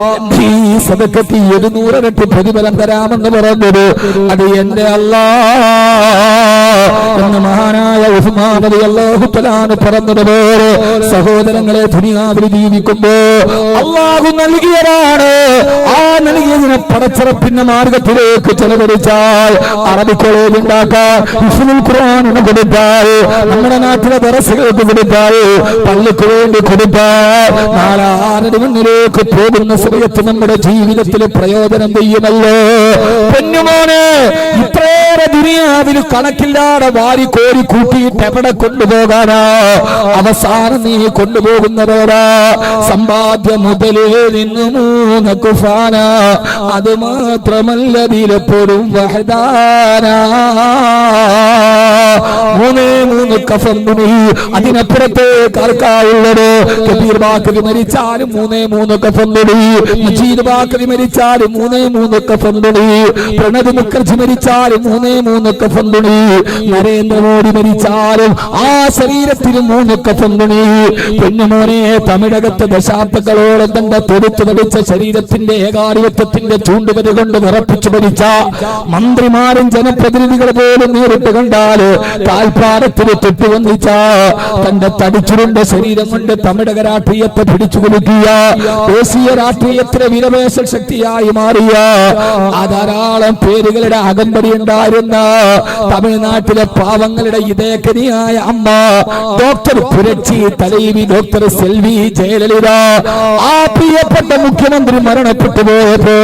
ഈ സദഖയ്ക്ക് 200 ഇരട്ടി പ്രതിഫലം തരാമെന്ന് പറഞ്ഞത് അത് എന്റെ അല്ലാഹ് എന്ന് മഹാനായ ഉസ്മാൻ റളിയല്ലാഹു തആല പറഞ്ഞതുപോലെ സഹോദരങ്ങളെ, ദുനിയാവിൽ ജീവിക്കുമ്പോ അല്ലാഹു നൽകിയതാണ്. ആ നൽകിയതിനെ പടച്ചറപ്പിന്റെ മാർഗത്തിലേക്ക് ചെലവഴിച്ചാൽ, അറബി കോളേജ് ഉണ്ടാക്കാൻ, ഹിഫ്ളുൽ ഖുർആൻ കൊടുത്താൽ, നമ്മുടെ നാട്ടിലെ ദറസുകൾക്ക് കൊടുത്താൽ, പള്ളിക്ക് വേണ്ടി കൊടുത്താൽ, നാളെ ആരുടെ മുന്നിലേക്ക് പോകുന്ന സമയത്ത് നമ്മുടെ ജീവിതത്തിൽ പ്രയോജനം ചെയ്യുമല്ലോ. പൊന്നുമോനെ, ഇത്രയേറെ ദുനിയാവിൽ കണക്കില്ലാതെ വാരി കോരി കൂട്ടിയിട്ട് എവിടെ കൊണ്ടുപോകാനാ? അവസാനം നീ കൊണ്ടുപോകുന്നതോടാ സമ്പാദ്യ മുതലേ നിന്ന് 3 കുഫാന, അത് മാത്രമല്ലതിലെപ്പോഴും വഹദാന. 3 കഫൻ തുണി, അതിനപ്പുറത്തേക്ക് ആൾക്കാരുള്ളത്. കബീർ ബാക്കവി മരിച്ചാലും 3 കഫൻ തുണി, മജീദ് ബാക്കവി മരിച്ചാലും 3 കഫൻ തുണി, പ്രണബ് മുഖർജി മരിച്ചാലും 3 കഫൻ തുണി, നരേന്ദ്രമോദി മരിച്ചാലും ആ ശരീരത്തിന് 3 കഫൻ തുണി. പൊന്നുമോനെ, തമിഴകത്ത് ദശാബ്ദങ്ങളോളം തന്റെ തൊടുത്തു നടിച്ച ശരീരത്തിന്റെ ഏകാധിപത്യത്തിന്റെ ചൂണ്ടുവരി കൊണ്ട് വിറപ്പിച്ചു ഭരിച്ച മന്ത്രിമാരും ജനപ്രതിനിധികൾ പോലും നേരിട്ട് കണ്ടാല് കാൽപ്പാടത്തിന് തൊട്ടുവന്നിച്ച തന്റെ തടിച്ചുരുണ്ട ശരീരം കൊണ്ട് തമിഴക രാഷ്ട്രീയത്തെ പിടിച്ചു കുലുക്കിയ, ദേശീയ രാഷ്ട്രീയത്തിലെ വിലപേശ ശക്തിയായി മാറിയ ആ ധാരാളം പേരുകളുടെ അകമ്പടി ഉണ്ടായിരുന്ന തമിഴ്നാട്ടിലെ പാവങ്ങളുടെ ഇതേക്കനിയായ അമ്മ ഡോക്ടർ പുരച്ചി തലൈവി ഡോക്ടർ സെൽവി ജയലളിത, ആ പ്രിയപ്പെട്ട മുഖ്യമന്ത്രി മരണപ്പെട്ടു പോയപ്പോ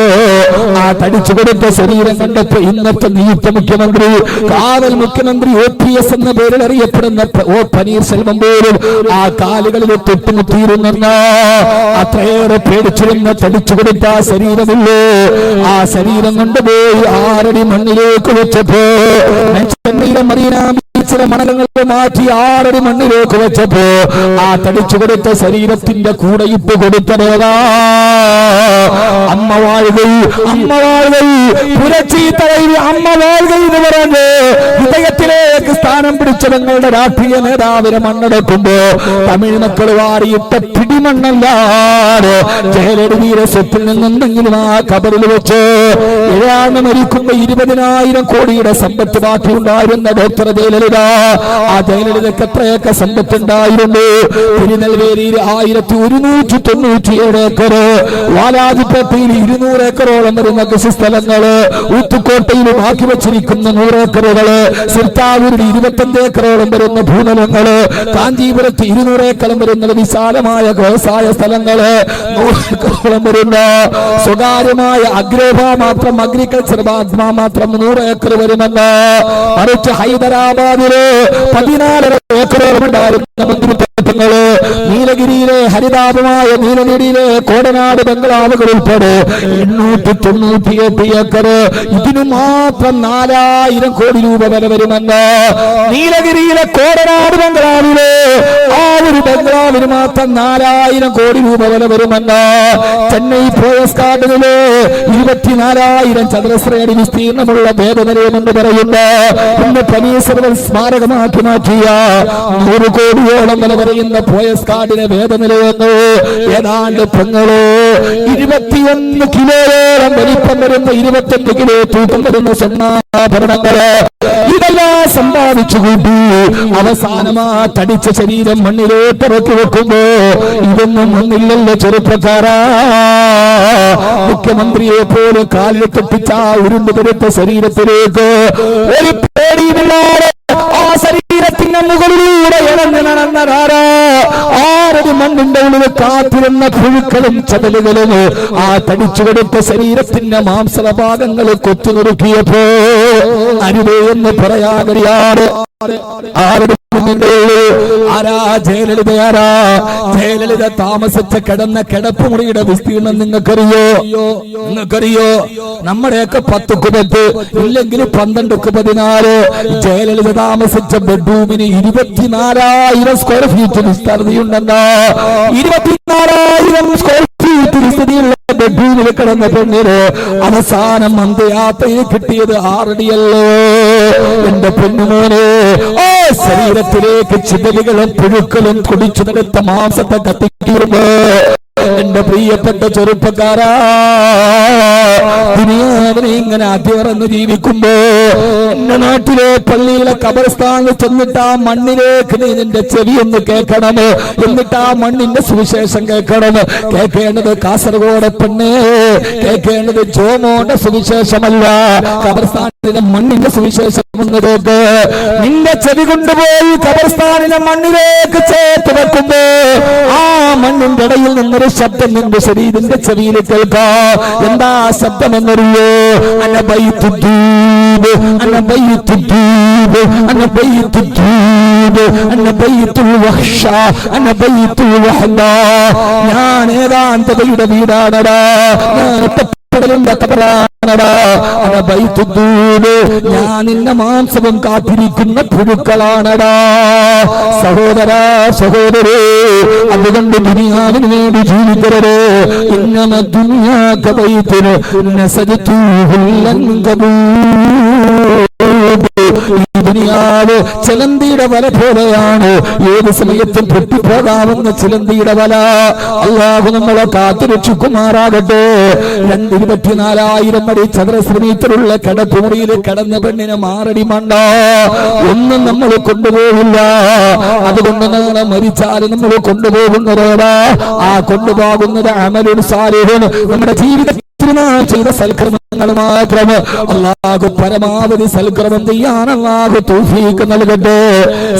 ആ തടിച്ചു കൊടുത്ത ശരീരം കണ്ടപ്പോ ഇന്നത്തെ നിയുക്ത മുഖ്യമന്ത്രി, കാവൽ മുഖ്യമന്ത്രി OPS എന്ന പേരിൽ അറിയപ്പെടുന്ന O പനീർശെൽവം പോലും ആ കാലുകളിൽ തൊട്ടുമുട്ടിയിരുന്ന, അത്രയേറെ പേടിച്ചിരുന്ന തടിച്ചു കൊടുത്ത ആ ശരീരമില്ലേ, ആ ശരീരം കൊണ്ടുപോയി 6 അടി മണ്ണിലേക്ക് വെച്ചപ്പോ ചില മണലങ്ങൾ മാറ്റി 6 അടി മണ്ണിലേക്ക് വെച്ചപ്പോ ആ തടിച്ചു കൊടുത്ത ശരീരത്തിന്റെ കൂടെ ഇട്ട് കൊടുത്തതേതാ? അമ്മ വാഴുകൈ, അമ്മ വാഴുകൈ, പുരച്ചി തലൈവി അമ്മ വാഴുകൈ എന്ന് പറഞ്ഞ് ഹൃദയത്തിലേക്ക് സ്ഥാനം പിടിച്ച തങ്ങളുടെ രാഷ്ട്രീയ നേതാവിനെ മണ്ണടക്കുമ്പോ തമിഴ് മക്കൾ വാരിയിട്ട പിടിമണ്ണല്ലാതെ ജയലളിതയുടെ സ്വത്തിൽ നിന്നെന്തെങ്കിലും ആ കബറിൽ വെച്ച് ഏഴാണ് മരിക്കുമ്പോ 20,000 കോടിയുടെ സമ്പത്ത് ബാക്കിയുണ്ടായിരുന്ന ഡോക്ടർ ജയലളിത, ആ ജയലളിതക്ക് എത്രയൊക്കെ സമ്പത്തുണ്ടായിരുന്നു? തിരുനെൽവേലിയിൽ 1197 ഏക്കർ, വാലാജിപ്പേട്ടയിൽ 200 ഏക്കറോളം വരുന്ന കൃഷി സ്ഥലങ്ങള്, ഊത്തുക്കോട്ടയിൽ ബാക്കി വെച്ചിരിക്കുന്ന 100 ഏക്കറുകള്, സിർത്താവൂരിൽ 25 ഏക്കറോളം വരുന്ന ഭൂതലങ്ങള്, കാഞ്ചീപുരത്ത് 200 ഏക്കറോളം വരുന്ന വിശാലമായ വ്യവസായ സ്ഥലങ്ങള്, 100 ഏക്കറോളം വരുന്ന സ്വകാര്യമായ അഗ്രോഭാ മാത്രം അഗ്രികൾച്ചർ മാത്രം 100 ഏക്കർ വരുമെന്ന്. മറിച്ച് ഹൈദരാബാദില് 14 ഏക്കറോളം ഉണ്ടായിരുന്ന മന്ത്രിത്വങ്ങള്, നീലഗിരിയിലെ ഹരിതാപമായ നീലഗിരിയിലെ കോടനാട് ബംഗ്ലാവുകൾ ഉൾപ്പെടെ 898 ഏക്കർ, ഇതിനു മാത്രം 4000 കോടി രൂപ വില വരുമെന്ന്. നീലഗിരിയിലെ കോടനാട് ബംഗ്ലാവിലെ ആ ഒരു ബംഗ്ലാവിന് മാത്രം 4000 കോടി രൂപ വില വരുമെന്ന്. ചെന്നൈ പോയസ് ഗാർഡനിലെ 24,000 ചതുരശ്ര അടി വിസ്തീർണമുള്ള ഭേദനിലയമെന്ന് പറയുന്ന ഇന്ന് പനീർശെൽവം സ്മാരകമാക്കി മാറ്റിയ 100 കോടിയോളം വില പറയുന്ന പോയസ് ഗാർഡിനെ ഭേദനിലയെന്ന് ഏതാണ്ട് പെങ്ങളോ 21 കിലോയോളം വലിപ്പം വരുന്ന 25 കിലോ തൂക്കം വരുന്ന സ്വർണ്ണാഭരണങ്ങള് ഇതെല്ലാം സമ്പാദിച്ചു കൂട്ടി അവസാനമാ തടിച്ച ശരീരം മണ്ണിലേക്ക് ഇറക്കി വെക്കുമ്പോ ഇതൊന്നും ഒന്നില്ലല്ലോ ചെറുപ്പക്കാരാ. മുഖ്യമന്ത്രിയെ പോലെ കാലിൽ തെറ്റിച്ച ഉരുണ്ടുപെടുത്ത ശരീരത്തിലേക്ക് ഒരു പേടിയില്ലാതെ ആ ശരീരത്തിന്റെ മുകളിലൂടെ ഇറങ്ങി നടന്നതാരാ? 6 മണ്ണിന്റെ ഉള്ളിൽ കാത്തിരുന്ന പുഴുക്കളും ചതലുകളും ആ തടിച്ചുകൊടുത്ത ശരീരത്തിന്റെ മാംസഭാഗങ്ങൾ കൊത്തുനുറുക്കിയപ്പോ അരുതേ എന്ന് പറയാൻ കഴിയാറ്. ജയലളിത താമസിച്ച കിടന്ന കിടപ്പുമുറിയുടെ വിസ്തീർണം നിങ്ങൾക്കറിയോ? നമ്മുടെയൊക്കെ 10 ഇല്ലെങ്കിൽ 12 ജയലളിത താമസിച്ച ബെഡ്റൂമിന് 24,000 സ്ക്വയർ ഫീറ്റ് വിസ്തൃതിയുണ്ടെന്നാ. 24,000 സ്ക്വയർ ഫീറ്റ് വിസ്തൃതിയുള്ള ബെഡ്റൂമിൽ കിടന്ന പെണ്ണിന് അവസാനം അന്ത്യയാത്രയിൽ കിട്ടിയത് 6 അടിയല്ലോ. എന്റെ പൊന്നുമോനെ, ആ ശരീരത്തിലേക്ക് ചിതലുകളും പുഴുക്കളും കുടിച്ചു നടത്ത മാംസത്തെ കത്തിക്കീറുമ്പോ എന്റെ പ്രിയപ്പെട്ട ചെറുപ്പക്കാരാ, ദുനിയാവിനെ ഇങ്ങനെ അതിവർന്ന് ജീവിക്കുമ്പോ എന്റെ നാട്ടിലെ പള്ളിയിലെ ഖബർസ്ഥാനിൽ ചെന്നിട്ട് ആ മണ്ണിലേക്ക് നീ നിന്റെ ചെവി ഒന്ന് കേൾക്കണം. എന്നിട്ട് ആ മണ്ണിന്റെ സുവിശേഷം കേൾക്കണം. കേൾക്കേണ്ടത് കാസർഗോഡ് പെണ്ണേ, കേൾക്കേണ്ടത് ജോമോന്റെ സുവിശേഷമല്ല, ഖബർസ്ഥാനിലെ മണ്ണിന്റെ സുവിശേഷം ഒന്ന് കേൾക്ക്. നിന്റെ ചെവി കൊണ്ടുപോയി ഖബർസ്ഥാനിലെ മണ്ണിലേക്ക് ചേർത്ത് വെക്കുമ്പോ ആ മണ്ണിന്റെ ഇടയിൽ നിന്നൊരു ശബ്ദം നിന്റെ ശരീരത്തിന്റെ ചെവിയിൽ കേൾക്കാം. എന്താ ശബ്ദം എന്നറിയോ? അനബൈത്തുദ്ദീബ് അനബൈത്തുദ്ദീബ് അനബൈത്തുദ്ദീബ് അനബൈത്തുൽ വഹ്ശ അനബൈത്തുൽ വഹ്ദ. ഞാൻ ഏകാന്തതയുടെ വീടാണടാ, ഞാൻ ഒറ്റപ്പെടലിന്റെ ഖബറാണടാ. അനബൈത്തുദ്ദീബ്, ഞാൻ നിന്റെ മാംസവും കാത്തിരിക്കുന്ന പുഴുക്കളാണടാ. സഹോദരാ സഹോദരേ, അതുകൊണ്ട് ദുനിയാവിന് വേണ്ടി ജീവിക്കരുത്. ഇന്നമ ദുനിയാക ബൈത്തുൻ നസജതുഹു ലൻ കബൂർ. ഈ ദുനിയാവ് ചിലന്തിയുടെ വല പോലെയാണ്, ഏത് സമയത്തും പൊട്ടിപ്പോകാവുന്ന ചിലന്തിയുടെ വല. അല്ലാഹു നമ്മളെ കാത്തുരക്ഷിക്കുമാറാകട്ടെ. 24,000 അടി ചതുരശ്ര മീറ്ററുള്ള കിടപ്പുമുറിയിൽ കിടന്ന പെണ്ണിനെ മാറടി മണ്ട ഒന്നും നമ്മൾ കൊണ്ടുപോകില്ല. അതുകൊണ്ട് നാളെ മരിച്ചാലും നമ്മൾ കൊണ്ടുപോകുന്നതോടാ, ആ കൊണ്ടുപോകുന്നത് അമലുൻ സാലിഹുൻ, നമ്മുടെ ജീവിതത്തിൽ ചെയ്ത സൽക്കർമ്മങ്ങൾ മാത്രം. അല്ലാഹു പരമാവധി സൽക്കർമ്മം ചെയ്യാൻ അല്ലാഹു തൗഫീഖ് നൽകട്ടെ.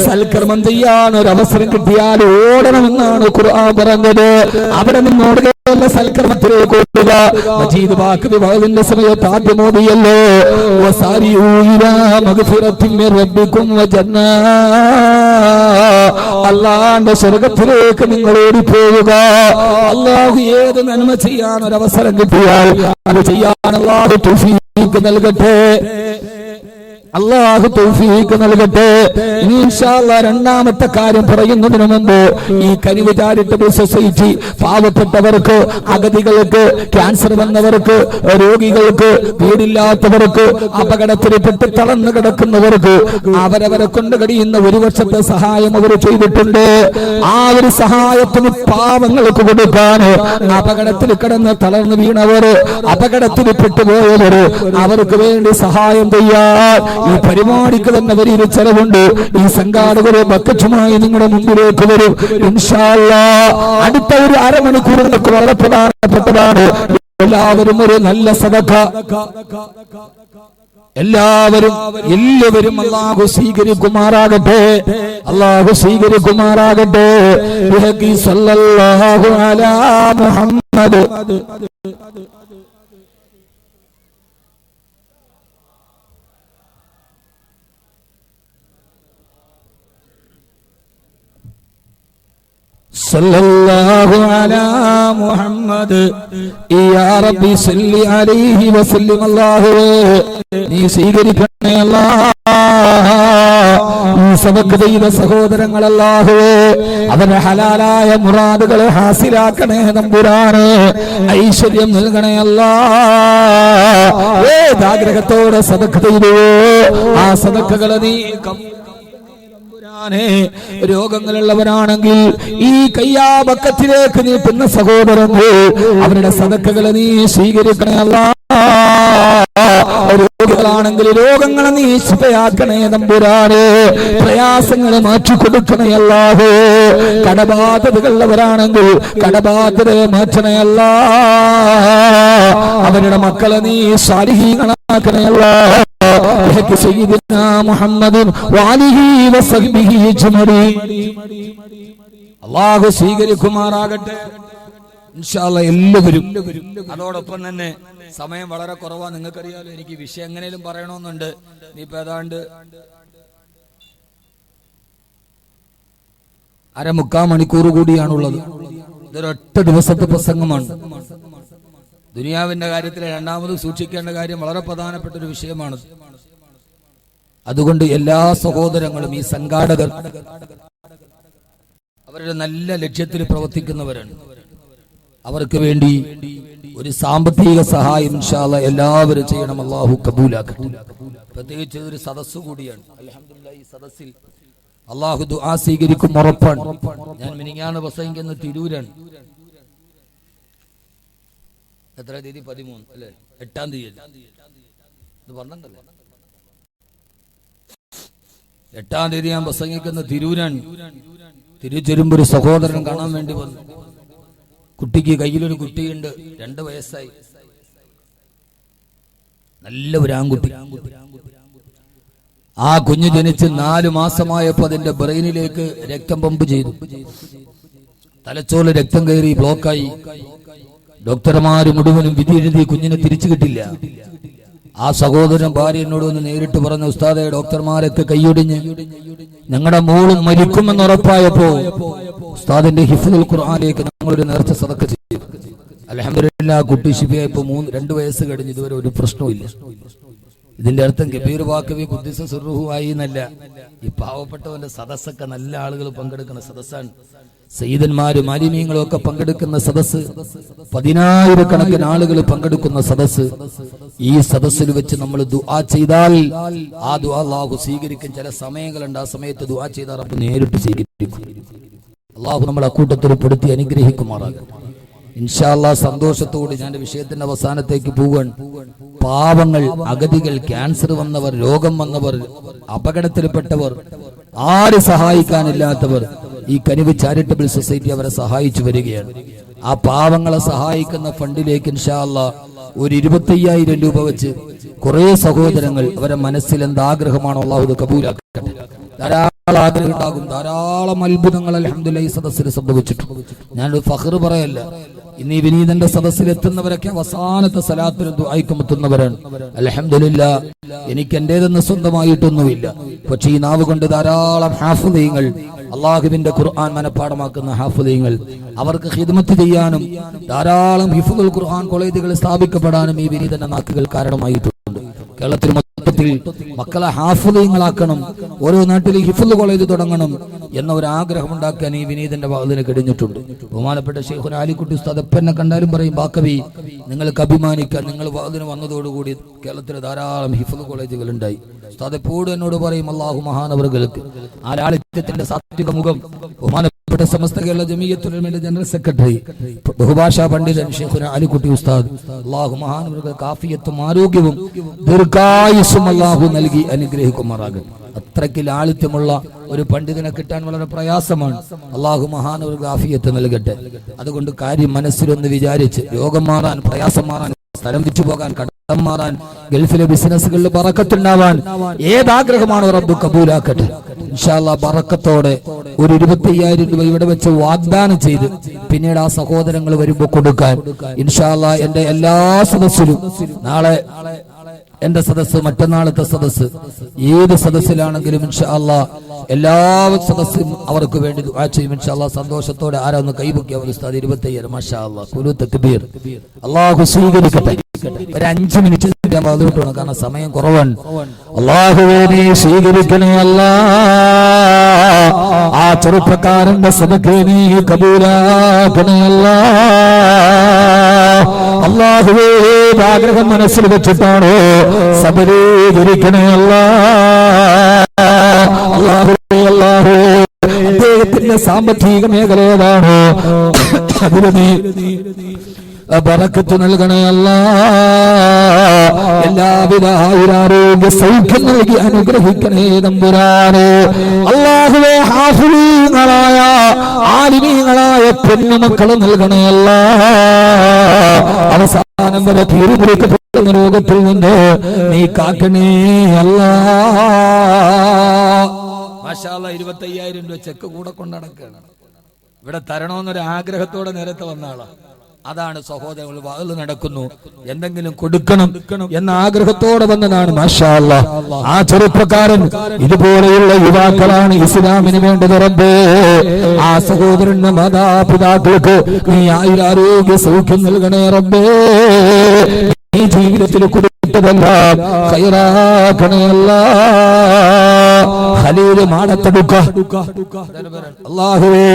സൽക്കർമ്മം ചെയ്യാൻ ഒരു അവസരം കിട്ടിയാൽ ഓടണമെന്നാണ് ഖുർആൻ പറഞ്ഞത്. അവിടെ നിന്നോട് സൽക്കർമ്മത്തിലേക്ക് ഓടുക. മജീദ് ബാക്കി വിവാഹത്തിന്റെ സമയത്ത് ആദ്യം ഓടിയല്ലോ, വസാരിഊ ഇലാ മഗ്ഫിറത്തിൻ മിർ റബ്ബികും വജന്നാ. അല്ലാഹുവിന്റെ സ്വർഗ്ഗത്തിലേക്ക് നിങ്ങൾ ഓടിപ്പോവുക. അല്ലാഹു ഏത് നന്മ ചെയ്യാൻ ഒരു അവസരം കിട്ടിയാൽ അത് ചെയ്യാൻ അല്ലാഹു തൗഫീഖ് നൽകട്ടെ. അല്ലാഹു തൗഫീഖ് നൽകട്ടെ. ഇൻഷാ അല്ലാഹ് രണ്ടാമത്തെ കാര്യം പറയുന്നതിന് മുമ്പ് ഈ കനിവ് ചാരിറ്റബിൾ സൊസൈറ്റി പാവപ്പെട്ടവർക്ക്, അഗതികൾക്ക്, ക്യാൻസർ വന്നവർക്ക്, രോഗികൾക്ക്, വീടില്ലാത്തവർക്ക്, അപകടത്തിൽപ്പെട്ട് തളർന്നു കിടക്കുന്നവർക്ക് അവരവരെ കൊണ്ട് കഴിയുന്ന 1 വർഷത്തെ സഹായം അവർ ചെയ്തിട്ടുണ്ട്. ആ ഒരു സഹായത്തിന് പാവങ്ങൾക്ക് കൊടുക്കാൻ, അപകടത്തിൽ കിടന്ന് തളർന്നു വീണവർ, അപകടത്തിൽ പെട്ടുപോയവർ, അവർക്ക് വേണ്ടി സഹായം ചെയ്യാൻ ഈ പരിപാടിക്ക് തന്നെ വലിയൊരു ചെലവുണ്ട്. ഈ സംഘാടകരെ ബക്കറ്റുമായി നിങ്ങളുടെ മുമ്പിലേക്ക് വരും ഇൻഷാ അല്ലാഹ്. അടുത്ത ഒരു അരമണിക്കൂർ വളരെ പ്രധാനപ്പെട്ടതാണ്. എല്ലാവരും ഒരു നല്ല സദഖ, എല്ലാവരും അല്ലാഹു സ്വീകരിക്കുമാറാകട്ടെ. അല്ലാഹു സ്വീകരിക്കുമാറാകട്ടെ. സല്ലല്ലാഹു അലാ മുഹമ്മദ്. സല്ലല്ലാഹു അലാ മുഹമ്മദ്. യാ റബ്ബി സല്ലി അലൈഹി വസല്ലം. അല്ലാഹുവേ നീ സ്വീകരിക്കണേ അല്ലാഹ്. ഈ സദഖ ചെയ്ത സഹോദരങ്ങൾ അല്ലാഹുവേ അവരുടെ ഹലാലായ മുറാദുകളെ ഹാസിലാക്കണേ തമ്പുരാനെ. ഐശ്വര്യം നൽകണേ അല്ലാഹ്. ഏതാഗ്രഹത്തോടെ സദഖ ചെയ്തുവോ ആ സദഖകളെ നീ രോഗങ്ങളുള്ളവരാണെങ്കിൽ ഈ കയ്യാബക്കത്തിലേക്ക് നീട്ടുന്ന സഹോദരങ്ങൾ അവരുടെ സദഖകളെ നീ സ്വീകരിക്കണേ അല്ലാഹ്. രോഗികളാണെങ്കിൽ രോഗങ്ങളെ നീ ശിഫയാക്കണേ തമ്പുരാനെ. പ്രയാസങ്ങളെ മാറ്റിക്കൊടുക്കണേ അല്ലാഹ്. കടബാധ്യതകളുള്ളവരാണെങ്കിൽ കടബാധ്യതയെ മാറ്റണേ അല്ലാഹ്. അവരുടെ മക്കളെ നീ സാലിഹീങ്ങളാക്കണേ അല്ലാഹ്. സയ്യിദുനാ മുഹമ്മദും വഅലിഹി വസഹ്ബിഹി അജ്മഈൻ. അല്ലാഹു സ്വീകരിക്കുമാറാകട്ടെ ഇൻഷാ അല്ലാഹ് എല്ലാവരും. അതോടൊപ്പം തന്നെ സമയം വളരെ കുറവാണ്, നിങ്ങൾക്കറിയാലോ. എനിക്ക് വിഷയം എങ്ങനെയും പറയണമെന്നുണ്ട്. ഇനിയിപ്പോ ഏതാണ്ട് 1/4 മണിക്കൂർ കൂടിയാണുള്ളത്. ഇതൊരൊറ്റ ദിവസത്തെ പ്രസംഗമാണ്. ദുനിയാവിന്റെ കാര്യത്തിൽ രണ്ടാമത് സൂക്ഷിക്കേണ്ട കാര്യം വളരെ പ്രധാനപ്പെട്ട ഒരു വിഷയമാണ്. അതുകൊണ്ട് എല്ലാ സഹോദരങ്ങളും, ഈ സംഘാടകർ അവരുടെ നല്ല ലക്ഷ്യത്തിൽ പ്രവർത്തിക്കുന്നവരാണ്. അവർക്ക് വേണ്ടി ഒരു സാമ്പത്തിക സഹായം ഇൻഷാ അല്ലാഹ് എല്ലാവരും ചെയ്യണം. അല്ലാഹു കബൂലാക്കട്ടെ. പ്രത്യേകിച്ച് ഒരു സദസ്സ് കൂടിയാണ്. അൽഹംദുലില്ലാഹ് ഈ സദസ്സിൽ അല്ലാഹു ദുആ സ്വീകരിക്കും ഉറപ്പാണ്. ഞാൻ മിനിങ്ങാണ് പ്രസംഗിക്കുന്ന തിരൂരാണ്. എത്ര തീയതി? 13 അല്ലേ? 8-ാം തീയതി ഇത് പറഞ്ഞിട്ടല്ലേ? 8-ാം തീയതി ഞാൻ പ്രസംഗിക്കുന്ന തിരൂരാണ്. തിരിച്ചെരുമ്പോ ഒരു സഹോദരൻ കാണാൻ വേണ്ടി വന്നു. കുട്ടിക്ക് കയ്യിലൊരു കുട്ടിയുണ്ട്, 2 വയസ്സായി, നല്ല ഒരു ആൺകുട്ടി. ആ കുഞ്ഞ് ജനിച്ച് 4 മാസമായപ്പോ അതിന്റെ ബ്രെയിനിലേക്ക് രക്തം പമ്പ് ചെയ്തു. തലച്ചോറിൽ രക്തം കയറി ബ്ലോക്കായി. ഡോക്ടർമാര് മുഴുവനും വിധി എഴുതി, കുഞ്ഞിനെ തിരിച്ചു കിട്ടില്ല. ആ സഹോദരൻ ഭാര്യ എന്നോട് ഒന്ന് നേരിട്ട് പറഞ്ഞ, ഉസ്താദെ ഡോക്ടർമാരൊക്കെ കൈയൊടിഞ്ഞ് ഞങ്ങളുടെ മോളും മരിക്കുമെന്ന് ഉറപ്പായപ്പോ ഉസ്താദിന്റെ ഹിഫ്ദുൽ ഖുർആനിലേക്ക് ഞങ്ങളൊരു നേർച്ച സദഖ ചെയ്തു. അൽഹംദുലില്ലാഹ് കുട്ടി ശിഫയായപ്പോ 2 വയസ്സ് കഴിഞ്ഞ് ഇതുവരെ ഒരു പ്രശ്നവും. ഇതിന്റെ അർത്ഥം കബീർ ബാക്കവി ഖുദ്ദിസ സിർറുഹു ആയി എന്നല്ല. ഈ പാവപ്പെട്ടവന്റെ സദസ്സൊക്കെ നല്ല ആളുകൾ പങ്കെടുക്കുന്ന സദസ്സാണ്. സയ്യിദന്മാരും ആലിമീങ്ങളും ഒക്കെ പങ്കെടുക്കുന്ന സദസ്സ്, 10,000 ആളുകൾ പങ്കെടുക്കുന്ന സദസ്സ്. ഈ സദസ്സിൽ വെച്ച് നമ്മൾ ദുആ ചെയ്താൽ ആ ദുആ അല്ലാഹു സ്വീകരിക്കും. ചില സമയങ്ങളുണ്ട്, ആ സമയത്ത് ദുആ ചെയ്താൽ റബ്ബ് നേരിട്ട് സ്വീകരിക്കും. അല്ലാഹു നമ്മളെ കൂട്ടത്തിൽ പെടുത്തി അനുഗ്രഹിക്കുമാറാകും. ഇൻഷാ അല്ലാഹ് സന്തോഷത്തോടെ ഞാൻ വിഷയത്തിന്റെ അവസാനത്തേക്ക് പോവാൻ. പാവങ്ങൾ, അഗതികൾ, ക്യാൻസർ വന്നവർ, രോഗം വന്നവർ, അപകടത്തിൽപ്പെട്ടവർ, ആര് സഹായിക്കാനില്ലാത്തവർ, ഈ കനിവ് ചാരിറ്റബിൾ സൊസൈറ്റി അവരെ സഹായിച്ചു വരികയാണ്. ആ പാവങ്ങളെ സഹായിക്കുന്ന ഫണ്ടിലേക്ക് ഇൻഷാ അല്ലാഹ് ഒരു 25,000 രൂപ വെച്ച് കുറെ സഹോദരങ്ങൾ അവരെ മനസ്സിൽ എന്താഗ്രഹമാണോ അല്ലാഹു കബൂലാക്കട്ടെ. ധാരാളം ആഗ്രഹം ഉണ്ടാകും, ധാരാളം അത്ഭുതങ്ങൾ അൽഹംദുലില്ലാഹ് ഈ സദസ്സിൽ സംഭവിച്ചിട്ടുണ്ട്. ഞാനൊരു ഫഖർ പറയല്ല. ഇന്ന് ഈ വിനീതന്റെ സദസ്സിൽ എത്തുന്നവരൊക്കെ അവസാനത്തെ സലാത്തിന് ദുആയ്ക്കും എത്തുന്നവരാണ്. അൽഹംദുലില്ലാഹ് എനിക്ക് എന്റേതെന്ന് സ്വന്തമായിട്ടൊന്നുമില്ല. പക്ഷേ ഈ നാവ് കൊണ്ട് ധാരാളം ഹാഫിളീങ്ങൾ, അള്ളാഹുവിന്റെ ഖുർആൻ മനഃപ്പാഠമാക്കുന്ന ഹാഫിളീങ്ങൾ, അവർക്ക് ഖിദ്മത്ത് ചെയ്യാനും ധാരാളം ഹിഫ്ദുൽ ഖുർആൻ കോളേജുകൾ സ്ഥാപിക്കപ്പെടാനും ഈ വിനീതന്റെ നാക്കുകൾ കാരണമായിട്ടുണ്ട്. കേരളത്തിൽ മൊത്തത്തിൽ മക്കളെ ഹാഫിളീങ്ങളാക്കണം, ഓരോ നാട്ടിലും ഹിഫ്ദ് കോളേജ് തുടങ്ങണം എന്ന ഒരു ആഗ്രഹം ഉണ്ടാക്കാൻ ഈ വിനീതന്റെ വാതിന് കഴിഞ്ഞിട്ടുണ്ട്. ബഹുമാനപ്പെട്ട ശൈഖുന ആലിക്കുട്ടി ഉസ്താദ് എന്നെ കണ്ടാലും പറയും, ബാക്കവി നിങ്ങൾക്ക് അഭിമാനിക്കാൻ, നിങ്ങൾ വാതിന് വന്നതോടുകൂടി കേരളത്തിൽ ധാരാളം ഹിഫ്ദ് കോളേജുകൾ ഉണ്ടായി. ഉസ്താദ് എപ്പോഴും എന്നോട് പറയും, അല്ലാഹു മഹാനവറുകൾക്ക് ആ ലാളിത്യത്തിന്റെ സാത്വിക മുഖം ബഹുമാനപ്പെട്ട സമസ്ത കേരള ജമിയത്തുൽ ഉലമയുടെ ജനറൽ സെക്രട്ടറി ബഹുഭാഷാ പണ്ഡിതൻ ശൈഖുന ആലിക്കുട്ടി ഉസ്താദ്, അല്ലാഹു മഹാനവറുകൾക്ക് ആഫിയത്തും ആരോഗ്യവും ദീർഘായുസ്സും അല്ലാഹു നൽകി അനുഗ്രഹിക്കുമാറാകട്ടെ. അത്രയ്ക്ക് ലാളിത്യമുള്ള ഒരു പണ്ഡിതനെ കിട്ടാൻ വളരെ പ്രയാസമാണ്. അല്ലാഹു മഹാനവറുകൾക്ക് ആഫിയത്ത് നൽകട്ടെ. അതുകൊണ്ട് കാര്യം മനസ്സിലൊന്ന് വിചാരിച്ച് രോഗം മാറാൻ, പ്രയാസം മാറാൻ, സ്ഥലം വിറ്റു പോകാൻ, കടം മാറാൻ, ഗൾഫിലെ ബിസിനസ്സുകളിൽ ബറക്കത്തുണ്ടാവാൻ ഏതാഗ്രഹമാണോ റബ്ബ് കബൂലാക്കട്ടെ. ഇൻഷാ അല്ലാഹ് ബറക്കത്തോടെ ഒരു 25,000 രൂപ ഇവിടെ വെച്ച് വാഗ്ദാനം ചെയ്ത് പിന്നീട് ആ സഹോദരങ്ങൾ വരുമ്പോൾ കൊടുക്കാൻ ഇൻഷാ അല്ലാഹ് എന്റെ എല്ലാ സദസ്സിലും, നാളെ എന്റെ സദസ്സ്, മറ്റന്നാളത്തെ സദസ്സ്, ഏത് സദസ്സിലാണെങ്കിലും ഇൻഷാ അല്ലാഹ് എല്ലാ സദസ്സും അവർക്ക് വേണ്ടി ദുആ ചെയ്യും ഇൻഷാ അല്ലാഹ്. സന്തോഷത്തോടെ ആരാ ഒന്ന് കൈപൊക്കി അവർ ഉസ്താദ് 25,000 മാഷാ അല്ലാഹ് ഖുലൂ തക്ബീർ. അല്ലാഹു സ്വീകരിക്കട്ടെ. ഒരു 5 മിനിറ്റ് ഞാൻ വന്നിട്ടുണ്ട്, കാരണം സമയം കുറവാണ്. അല്ലാഹുവേ നീ സ്വീകരിക്കണേ അല്ലാഹ്. ആ ചെറുപ്പക്കാരന്റെ സദഖ നീ കബൂലാക്കണേ അല്ലാഹ്. അല്ലാഹുവേ ആഗ്രഹം മനസ്സിൽ വെച്ചിട്ടാണോ സബലീകരിക്കണേ അല്ലാഹ്. അല്ലാഹുവേ അല്ലാഹുവേ അദ്ദേഹത്തിന്റെ സാമ്പത്തിക മേഖല ഏതാണോ അതിന് നീ ബറക്കത്ത് നൽകണേ അല്ലാഹ്. എല്ലാവിധ ആയുരാരോഗ്യ സൗഖ്യം നൽകി അനുഗ്രഹിക്കണേ തമ്പുരാനെ. അല്ലാഹുവേ ഹാഫിളീങ്ങളായ ആലിമീങ്ങളായ പെണ്ണുമക്കളെ നൽകണേ അല്ലാഹ്. അവസാനം വരെ തീരുപിടിക്കപ്പെടുന്ന രോഗത്തിൽ നിന്ന് നീ കാക്കണേ അല്ലാഹ്. മാഷാ അല്ലാഹ് 25,000 രൂപ ചെക്ക് കൂടെ കൊണ്ടടക്കാണ്. ഇവിടെ തരണമെന്നൊരു ആഗ്രഹത്തോടെ നേരത്തെ വന്ന ആളാ. അതാണ് സഹോദരങ്ങൾ വാതിൽ നടക്കുന്നു, എന്തെങ്കിലും കൊടുക്കണം എന്ന ആഗ്രഹത്തോടെ വന്നതാണ്. മാഷാ അല്ലാഹ് ആ ചെറുപ്പക്കാരൻ ഇതുപോലെയുള്ള യുവാക്കളാണ് ഇസ്ലാമിന് വേണ്ടത് റബ്ബേ. ആ സഹോദരന്റെ മാതാപിതാക്കൾക്ക് നീ ആയുരാരോഗ്യ സൗഖ്യം നൽകണേ റബ്ബേ. ഈ ജീവിതത്തിൽ പെട്ടതെല്ലാം ഖൈറാക്കണേ അല്ലാഹ്. ഖലീൽ മാടത്തെടുക്ക അല്ലാഹുവേ,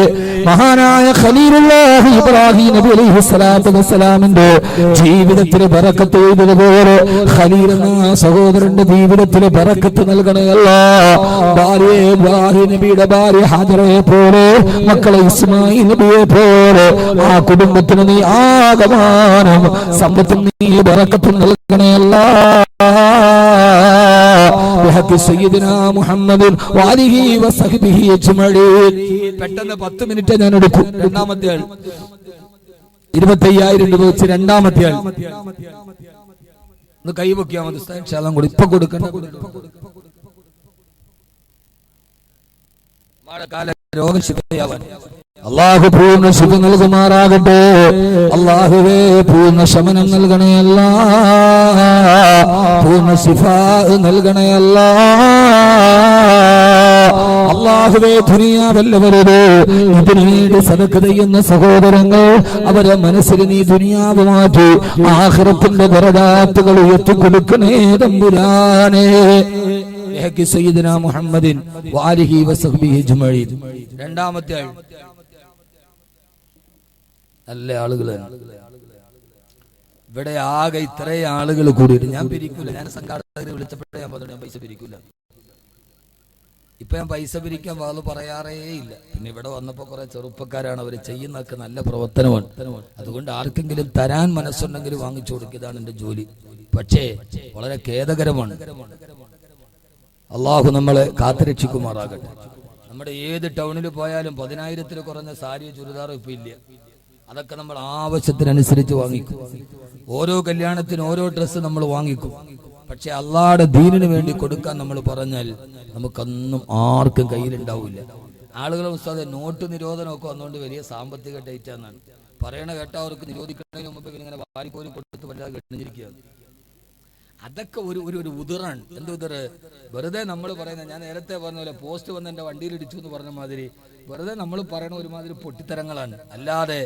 മഹാനായ ഖലീലുല്ലാഹി ഇബ്രാഹിം നബി അലൈഹിസ്സലാത്തു വസ്സലാമിന്റെ ജീവിതത്തിൽ ബറക്കത്ത് ചെയ്തതുപോലെ ഖലീൽ എന്ന സഹോദരന്റെ ജീവിതത്തിൽ ബറക്കത്ത് നൽകണേ അല്ലാഹ്. ഭാര്യ ഇബ്രാഹിം നബിയുടെ ഭാര്യ ഹാജറയെ പോലെ, മക്കളെ ഇസ്മായിൽ നബിയെ പോലെ ആ കുടുംബത്തിന് നീ ആകമാനം സമ്പത്തും നീ ബറക്കത്തും നൽകണേ അല്ലാഹ്. ബിഹഖി സയ്യിദിനാ മുഹമ്മദിൻ വഅലിഹി വസഹ്ബിഹി അജ്മഈൻ. പെട്ടെന്ന് 10 മിനിറ്റ് ഞാൻ എടുക്കും. രണ്ടാമത്തെ ആൾ 25,000 രൂപ വെച്ച് രണ്ടാമത്തെ ആൾ ഒന്ന് കൈവയ്ക്കാൻ മതി. ശാലം കൂടി ഇപ്പൊ കൊടുക്കണ്ട. രോഗം ശിഫയാവാൻ അല്ലാഹു പൂർണ്ണ ശിഫ നൽകുമാറാകട്ടെ. അല്ലാഹുവേ, പൂർണ്ണ ശമനം നൽകണേ അല്ലാഹ്. പൂർണ്ണ ശിഫാ നൽകണേ അല്ലാഹ്. അല്ലാഹുവേ, ദുനിയാവല്ലവരത് ഇതിനു വേണ്ടി സദഖ ചെയ്യുന്ന സഹോദരങ്ങൾ, അവരെ മനസ്സിൽ നീ ദുനിയാവ് മാറ്റി ആഖിറത്തിന്റെ ദറജാത്തുകൾ ഉയർത്തിക്കൊടുക്കണേ തമ്പുരാനേ. സയ്യിദുനാ മുഹമ്മദിൻ വഅലിഹി വസഹ്ബിഹി അജ്മഈൻ. രണ്ടാമത്തെ ആൾ നല്ല ആളുകളാണ്. ഇവിടെ ആകെ ഇത്രയും ആളുകൾ കൂടിയിട്ട് ഞാൻ പിരിക്കൂല. ഞാൻ സംഘാടകരെ വിളിച്ചപ്പോഴേ ഞാൻ പറഞ്ഞു, ഞാൻ പൈസ പിരിക്കൂല. ഇപ്പൊ ഞാൻ പൈസ പിരിക്കാൻ വാള് പറയാറേ ഇല്ല. പിന്നെ ഇവിടെ വന്നപ്പോ കുറെ ചെറുപ്പക്കാരാണ്, അവർ ചെയ്യുന്നതൊക്കെ നല്ല പ്രവർത്തനമാണ്. അതുകൊണ്ട് ആർക്കെങ്കിലും തരാൻ മനസ്സുണ്ടെങ്കിൽ വാങ്ങിച്ചു കൊടുക്കുക, ഇതാണ് എന്റെ ജോലി. പക്ഷേ വളരെ ഖേദകരമാണ്. അള്ളാഹു നമ്മളെ കാത്തുരക്ഷിക്കുമാറാകട്ടെ. നമ്മുടെ ഏത് ടൗണിൽ പോയാലും 10,000-ൽ കുറഞ്ഞ സാരിയോ ചുരിദാറോ ഇപ്പൊ ഇല്ല. അതൊക്കെ നമ്മൾ ആവശ്യത്തിനനുസരിച്ച് വാങ്ങിക്കും. ഓരോ കല്യാണത്തിനും ഓരോ ഡ്രസ്സ് നമ്മൾ വാങ്ങിക്കും. പക്ഷെ അള്ളാഹുടെ ദീനിന് വേണ്ടി കൊടുക്കാൻ നമ്മൾ പറഞ്ഞാൽ നമുക്കൊന്നും ആർക്കും കയ്യിലുണ്ടാവില്ല. ആളുകളെ ഉസ്താദെ നോട്ട് നിരോധനമൊക്കെ വന്നുകൊണ്ട് വലിയ സാമ്പത്തിക ടൈറ്റാന്നാണ് പറയണ. കേട്ടാ അവർക്ക് നിരോധിക്കുന്നതിന് മുമ്പ് ഇങ്ങനെ വാരിക്കോരി കൊടുത്ത് വല്ലാതെ കഴിഞ്ഞിരിക്കുകയാണ്. അതൊക്കെ ഒരു ഉതിറാണ്. എന്ത് ഉതിറ്? വെറുതെ നമ്മൾ പറയുന്നത്, ഞാൻ നേരത്തെ പറഞ്ഞ പോലെ പോസ്റ്റ് വന്ന് എന്റെ വണ്ടിയിൽ ഇടിച്ചു എന്ന് പറഞ്ഞ മാതിരി വെറുതെ നമ്മൾ പറയണ ഒരുമാതിരി പൊട്ടിത്തരങ്ങളാണ്. അല്ലാതെ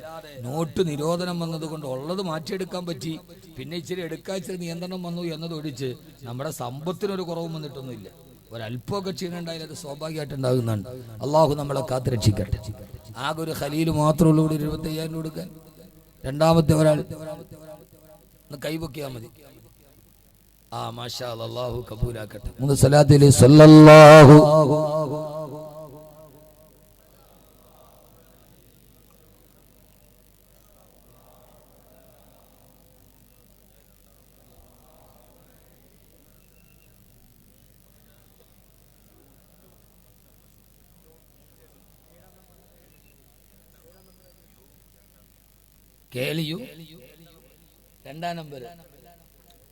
നോട്ട് നിരോധനം വന്നതുകൊണ്ട് ഉള്ളത് മാറ്റിയെടുക്കാൻ പറ്റി, പിന്നെ ഇച്ചിരി എടുക്കാച്ചിരി നിയന്ത്രണം വന്നു എന്നതൊഴിച്ച് നമ്മുടെ സമ്പത്തിനൊരു കുറവും വന്നിട്ടൊന്നുമില്ല. ഒരല്പമൊക്കെ ക്ഷീണുണ്ടായാലും അത് സ്വാഭാവികമായിട്ടുണ്ടാകുന്നുണ്ട്. അള്ളാഹു നമ്മളെ കാത്തുരക്ഷിക്കട്ടെ. ആകെ ഒരു ഖലീൽ മാത്രമേ ഉള്ളൂ 25,000 കൊടുക്കാൻ. രണ്ടാമത്തെ ഒരാൾ ഒന്ന് കൈവയ്ക്കാൻ മതി. മാഷാ അല്ലാഹ്, അല്ലാഹു കബൂലാക്കട്ടെ. മൂന്ന് സലാത്തിൽ സല്ലല്ലാഹു കേളിയു. രണ്ടാം നമ്പർ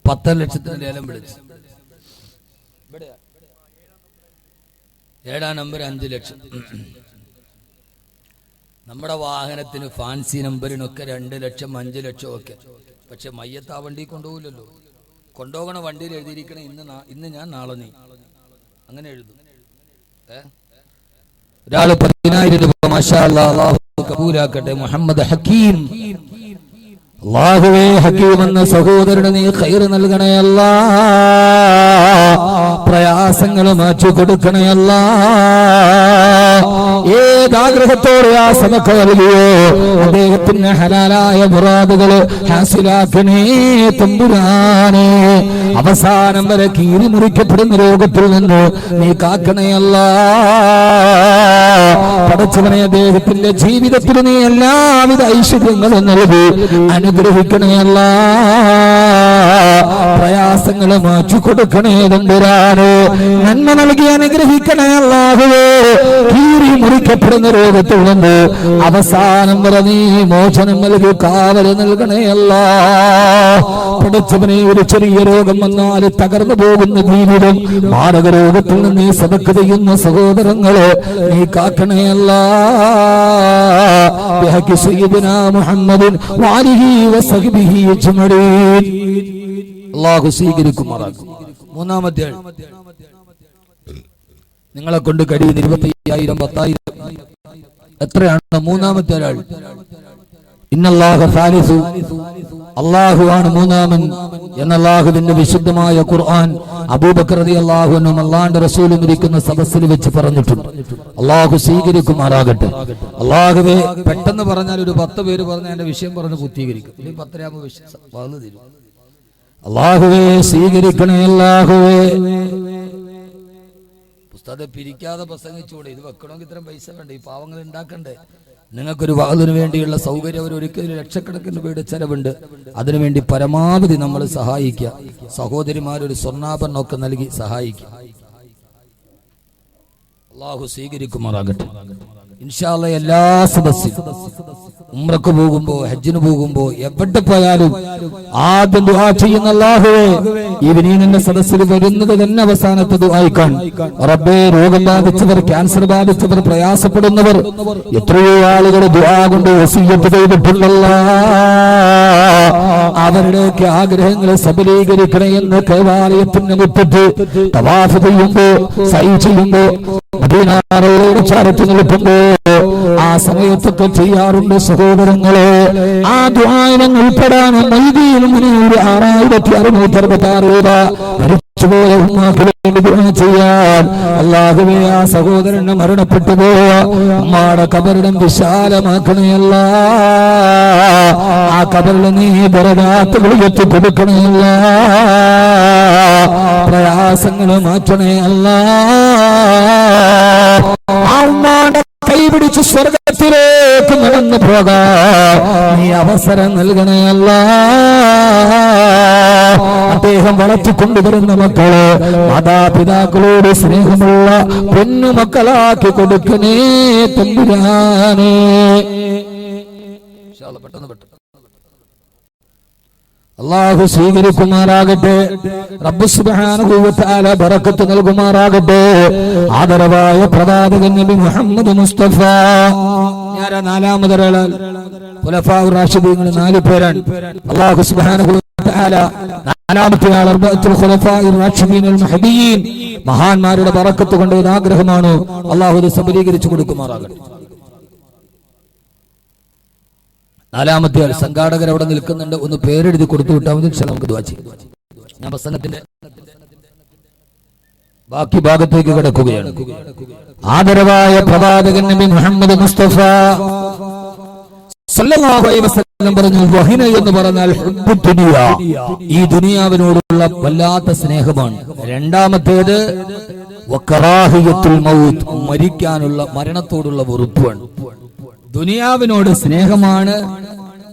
10 ലക്ഷത്തിന് ലേലം വിളിച്ചു. ഏഴാം നമ്പർ 5 ലക്ഷം. നമ്മുടെ വാഹനത്തിന് ഫാൻസി നമ്പറിനൊക്കെ 2 ലക്ഷം 5 ലക്ഷം ഒക്കെ. പക്ഷെ മയ്യത്ത് ആ വണ്ടി കൊണ്ടുപോകില്ലല്ലോ. കൊണ്ടുപോകണ വണ്ടിയിൽ എഴുതിയിരിക്കണ ഇന്ന് ഞാൻ നാളെ നീ, അങ്ങനെ എഴുതും. ഒരാള് 10,000 രൂപ മാഷാ അല്ലാഹ്, അല്ലാഹു കബൂലാക്കട്ടെ. മുഹമ്മദ് ഹക്കീം. അല്ലാഹുവേ, ഹക്കീം എന്ന സഹോദരന് നീ ഖൈർ നൽകണേ അല്ലാഹ്. പ്രയാസങ്ങൾ മാറ്റി കൊടുക്കണേ അല്ലാഹ്. ഏതാഗ്രഹത്തോടെ ആ സദഖ നൽകിയോ അദ്ദേഹത്തിന് ഹലാലായ മുറാദുകൾ ഹാസിലാക്കണേ തമ്പുരാനേ. അവസാനം വരെ കീറി മുറിക്കപ്പെടുന്ന രോഗത്തിൽ നിന്ന് നീ കാക്കണേ അല്ലാഹ്. പടച്ചവനെ, അദ്ദേഹത്തിന്റെ ജീവിതത്തിൽ നീ എല്ലാവിധ ഐശ്വര്യങ്ങളും നൽകി അനുഗ്രഹിക്കണേ അല്ലാഹ്. പ്രയാസങ്ങൾ മാറ്റി കൊടുക്കണേ തമ്പുരാനേ. നന്മ നൽകി അനുഗ്രഹിക്കണേ അല്ലാഹുവേ. കീറി മുറിക്കപ്പെടുന്ന രോഗത്തിൽ നിന്ന് അവസാനം വരെ നീ മോചനം നൽകി കാവൽ നൽകണേ അല്ലാഹ്. പടച്ചവനെ, ഒരു ചെറിയ രോഗം വന്നാൽ തകർന്നു പോകുന്ന ജീവിതം, മാരക രോഗത്തിൽ നിന്ന് നീ സദഖ ചെയ്യുന്ന സഹോദരങ്ങളെ നീ കാക്കണേ അല്ലാഹ്. ബിഹഖി സയ്യിദിനാ മുഹമ്മദിൻ വഅലിഹി വസഹ്ബിഹി അജ്മഈൻ. അല്ലാഹു സ്വീകരിക്കുമാറാകട്ടെ. മൂന്നാമത്തെ ആൾ നിങ്ങളെ കൊണ്ട് കഴിയുന്ന 25,000 10,000 എത്രയാണ്? മൂന്നാമത്തെ ഒരാൾ ഇന്നല്ലാഹ സാലിസു അള്ളാഹുവാണ് മൂന്നാമൻ എന്ന അള്ളാഹുവിന്റെ വിശുദ്ധമായ ഖുർആൻ അബൂബക്കർ റളിയല്ലാഹു അൻഹു അള്ളാഹുവിന്റെ റസൂലും ഇരിക്കുന്ന സദസ്സിൽ വെച്ച് പറഞ്ഞിട്ടുണ്ട്. അള്ളാഹു സ്വീകരിക്കുമാറാകട്ടെ. അള്ളാഹുവേ, പെട്ടെന്ന് പറഞ്ഞാൽ ഒരു 10 പേര് പറഞ്ഞ എന്റെ വിഷയം പറഞ്ഞ് പൂർത്തീകരിക്കും. 10 വിഷയം പറഞ്ഞു തരും. അള്ളാഹുവേ സ്വീകരിക്കണേ. അള്ളാഹുവേ, പുസ്തകത്തെ പിരിക്കാതെ പ്രസംഗിച്ചൂടെ? ഇത് വെക്കണമെങ്കിൽ ഇത്രയും പൈസ വേണ്ട, ഈ പാവങ്ങൾ ഉണ്ടാക്കണ്ടേ? നിങ്ങൾക്കൊരു വാതിന് വേണ്ടിയുള്ള സൗകര്യം അവർ ഒരിക്കലും ലക്ഷക്കണക്കിന് രൂപയുടെ ചെലവുണ്ട്. അതിനുവേണ്ടി പരമാവധി നമ്മൾ സഹായിക്കുക. സഹോദരിമാരൊരു സ്വർണ്ണാഭരണമൊക്കെ നൽകി സഹായിക്കുക. അള്ളാഹു സ്വീകരിക്കുമാറാകട്ടെ. ഇൻഷാ അല്ലാഹ് എല്ലാ സദസ്സിലും ഉംറക്ക് പോകുമ്പോ ഹജ്ജിന് പോകുമ്പോ എവിടെ പോയാലും ആദ്യം ദുആ ചെയ്യുന്ന അല്ലാഹുവേ, ഈവനിങ്ങിന്റെ സദസ്സിൽ വരുന്നത് തന്നെ അവസാനത്തെ ദുആയിക്കാൻ. റബ്ബേ, രോഗം ബാധിച്ചവർ, ക്യാൻസർ ബാധിച്ചവർ, പ്രയാസപ്പെടുന്നവർ എത്രയോ ആളുകൾ ദുആ കൊണ്ട് വസിയ്യത്ത് ചെയ്തിട്ടുണ്ടല്ലോ. അവരുടെയൊക്കെ ആഗ്രഹങ്ങളെ സബലീകരിക്കണേ എന്ന് കൈവാലയത്തിന് മുറ്റത്ത് തവാഫ് ചെയ്യുമ്പോ, സൈ ചെയ്യുമ്പോ, മദീനയോട് ചാരത്ത് നിൽക്കുമ്പോ ആ സമയത്തൊക്കെ ചെയ്യാറുണ്ട് സഹോദരങ്ങളെ. ആ ദുആയിൽ ഉൾപ്പെടാൻ മൈദിയിൽ 6666 രൂപ മരിച്ചുപോയ ഉമ്മാക്ക് വേണ്ടി ദുആ ചെയ്യാൻ. അല്ലാഹുവേ, ആ സഹോദരനെ മരണപ്പെട്ടു പോയ ഉമ്മാടെ കബറിടം വിശാലമാക്കണേ അല്ലാ. ആ കബറിൽ നീ ബറകാത്തുകൾ എത്തി കൊടുക്കണേ അല്ലാ. പ്രയാസങ്ങൾ മാറ്റണേ അല്ലാ. ആ ഉമ്മാടെ കൈപിടിച്ച് സ്വർഗത്തിലേക്ക് നടന്നു പോകാൻ നീ അവസരം നൽകണേ അല്ലാ. അദ്ദേഹം വളർത്തിക്കൊണ്ടുവരുന്ന മക്കളെ മാതാപിതാക്കളോട് സ്നേഹമുള്ള പൊന്നുമക്കളാക്കി കൊടുക്കണേ തമ്പുരാനേ. അല്ലാഹു സ്വീകരിക്കുമാറാകട്ടെ. റബ്ബ് സുബ്ഹാനഹു വ തആല ബറക്കത്ത് നൽകുമാറാകട്ടെ. ആദരവായ പ്രവാചകൻ നബി മുഹമ്മദ് മുസ്തഫ നാലാമതൊരാൾ ഖുലഫാഉർ റാഷിദീൻ 4 പേരാണ്. അല്ലാഹു സുബ്ഹാനഹു വ തആല നാലാമത്തെ ആൾ അർബഅത്തുൽ ഖുലഫാഉർ റാഷിദീൻ അൽ മഹ്ദിയീൻ മഹാന്മാരുടെ ബറക്കത്ത് കൊണ്ട് ആഗ്രഹമാണ്. അല്ലാഹു ഇത് സബലീകരിച്ചു കൊടുക്കുമാറാകട്ടെ. നാലാമത്തെ ആൾ സംഘാടകർ അവിടെ നിൽക്കുന്നുണ്ട്, ഒന്ന് പേരെഴുതി കൊടുത്തു വിട്ടാൽ മതി. നമുക്ക് ദുആ ചെയ്യാം. ഞാൻ പ്രസംഗത്തിന്റെ ബാക്കി ഭാഗത്തേക്ക് കിടക്കുകയാണ്. ആദരവായ പ്രവാചകൻ നബി മുഹമ്മദ് മുസ്തഫ സല്ലല്ലാഹു അലൈഹി വസല്ലം പറഞ്ഞു, വഹിന എന്ന് പറഞ്ഞാൽ ഹുബ്ബു ദുനിയ, ഈ ദുനിയാവിനോടുള്ള വല്ലാത്ത സ്നേഹമാണ്. രണ്ടാമത്തേത് വകറാഹിയത്തുൽ മൗത്ത്, മരിക്കാനുള്ള മരണത്തോടുള്ള വെറുപ്പാണ്. ദുനിയാവിനോട് സ്നേഹമാണ്,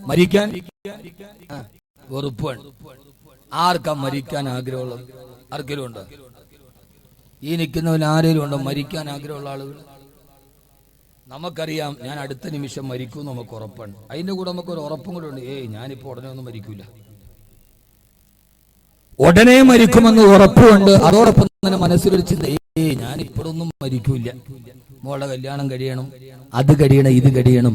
മരിക്കാൻ വെറുപ്പാണ്. ആർക്കാ മരിക്കാൻ ആഗ്രഹമുള്ളത്? ആർക്കെങ്കിലും ഉണ്ടോ? ഈ നിൽക്കുന്നവൻ ആരെങ്കിലും ഉണ്ടോ മരിക്കാൻ ആഗ്രഹമുള്ള ആളുകൾ? നമുക്കറിയാം ഞാൻ അടുത്ത നിമിഷം മരിക്കും, നമുക്ക് ഉറപ്പാണ്. അതിന്റെ കൂടെ നമുക്കൊരു ഉറപ്പും കൂടെ ഉണ്ട്, ഞാനിപ്പോ ഉടനെ ഒന്നും മരിക്കൂല, ഉടനെ മരിക്കുമെന്ന് ഉറപ്പുണ്ട്. അതോടൊപ്പം തന്നെ മനസ്സിലൊരു ചിന്ത, ഞാനിപ്പോഴൊന്നും മരിക്കൂല, മോളുടെ കല്യാണം കഴിയണം, അത് കഴിയണം, ഇത് കഴിയണം.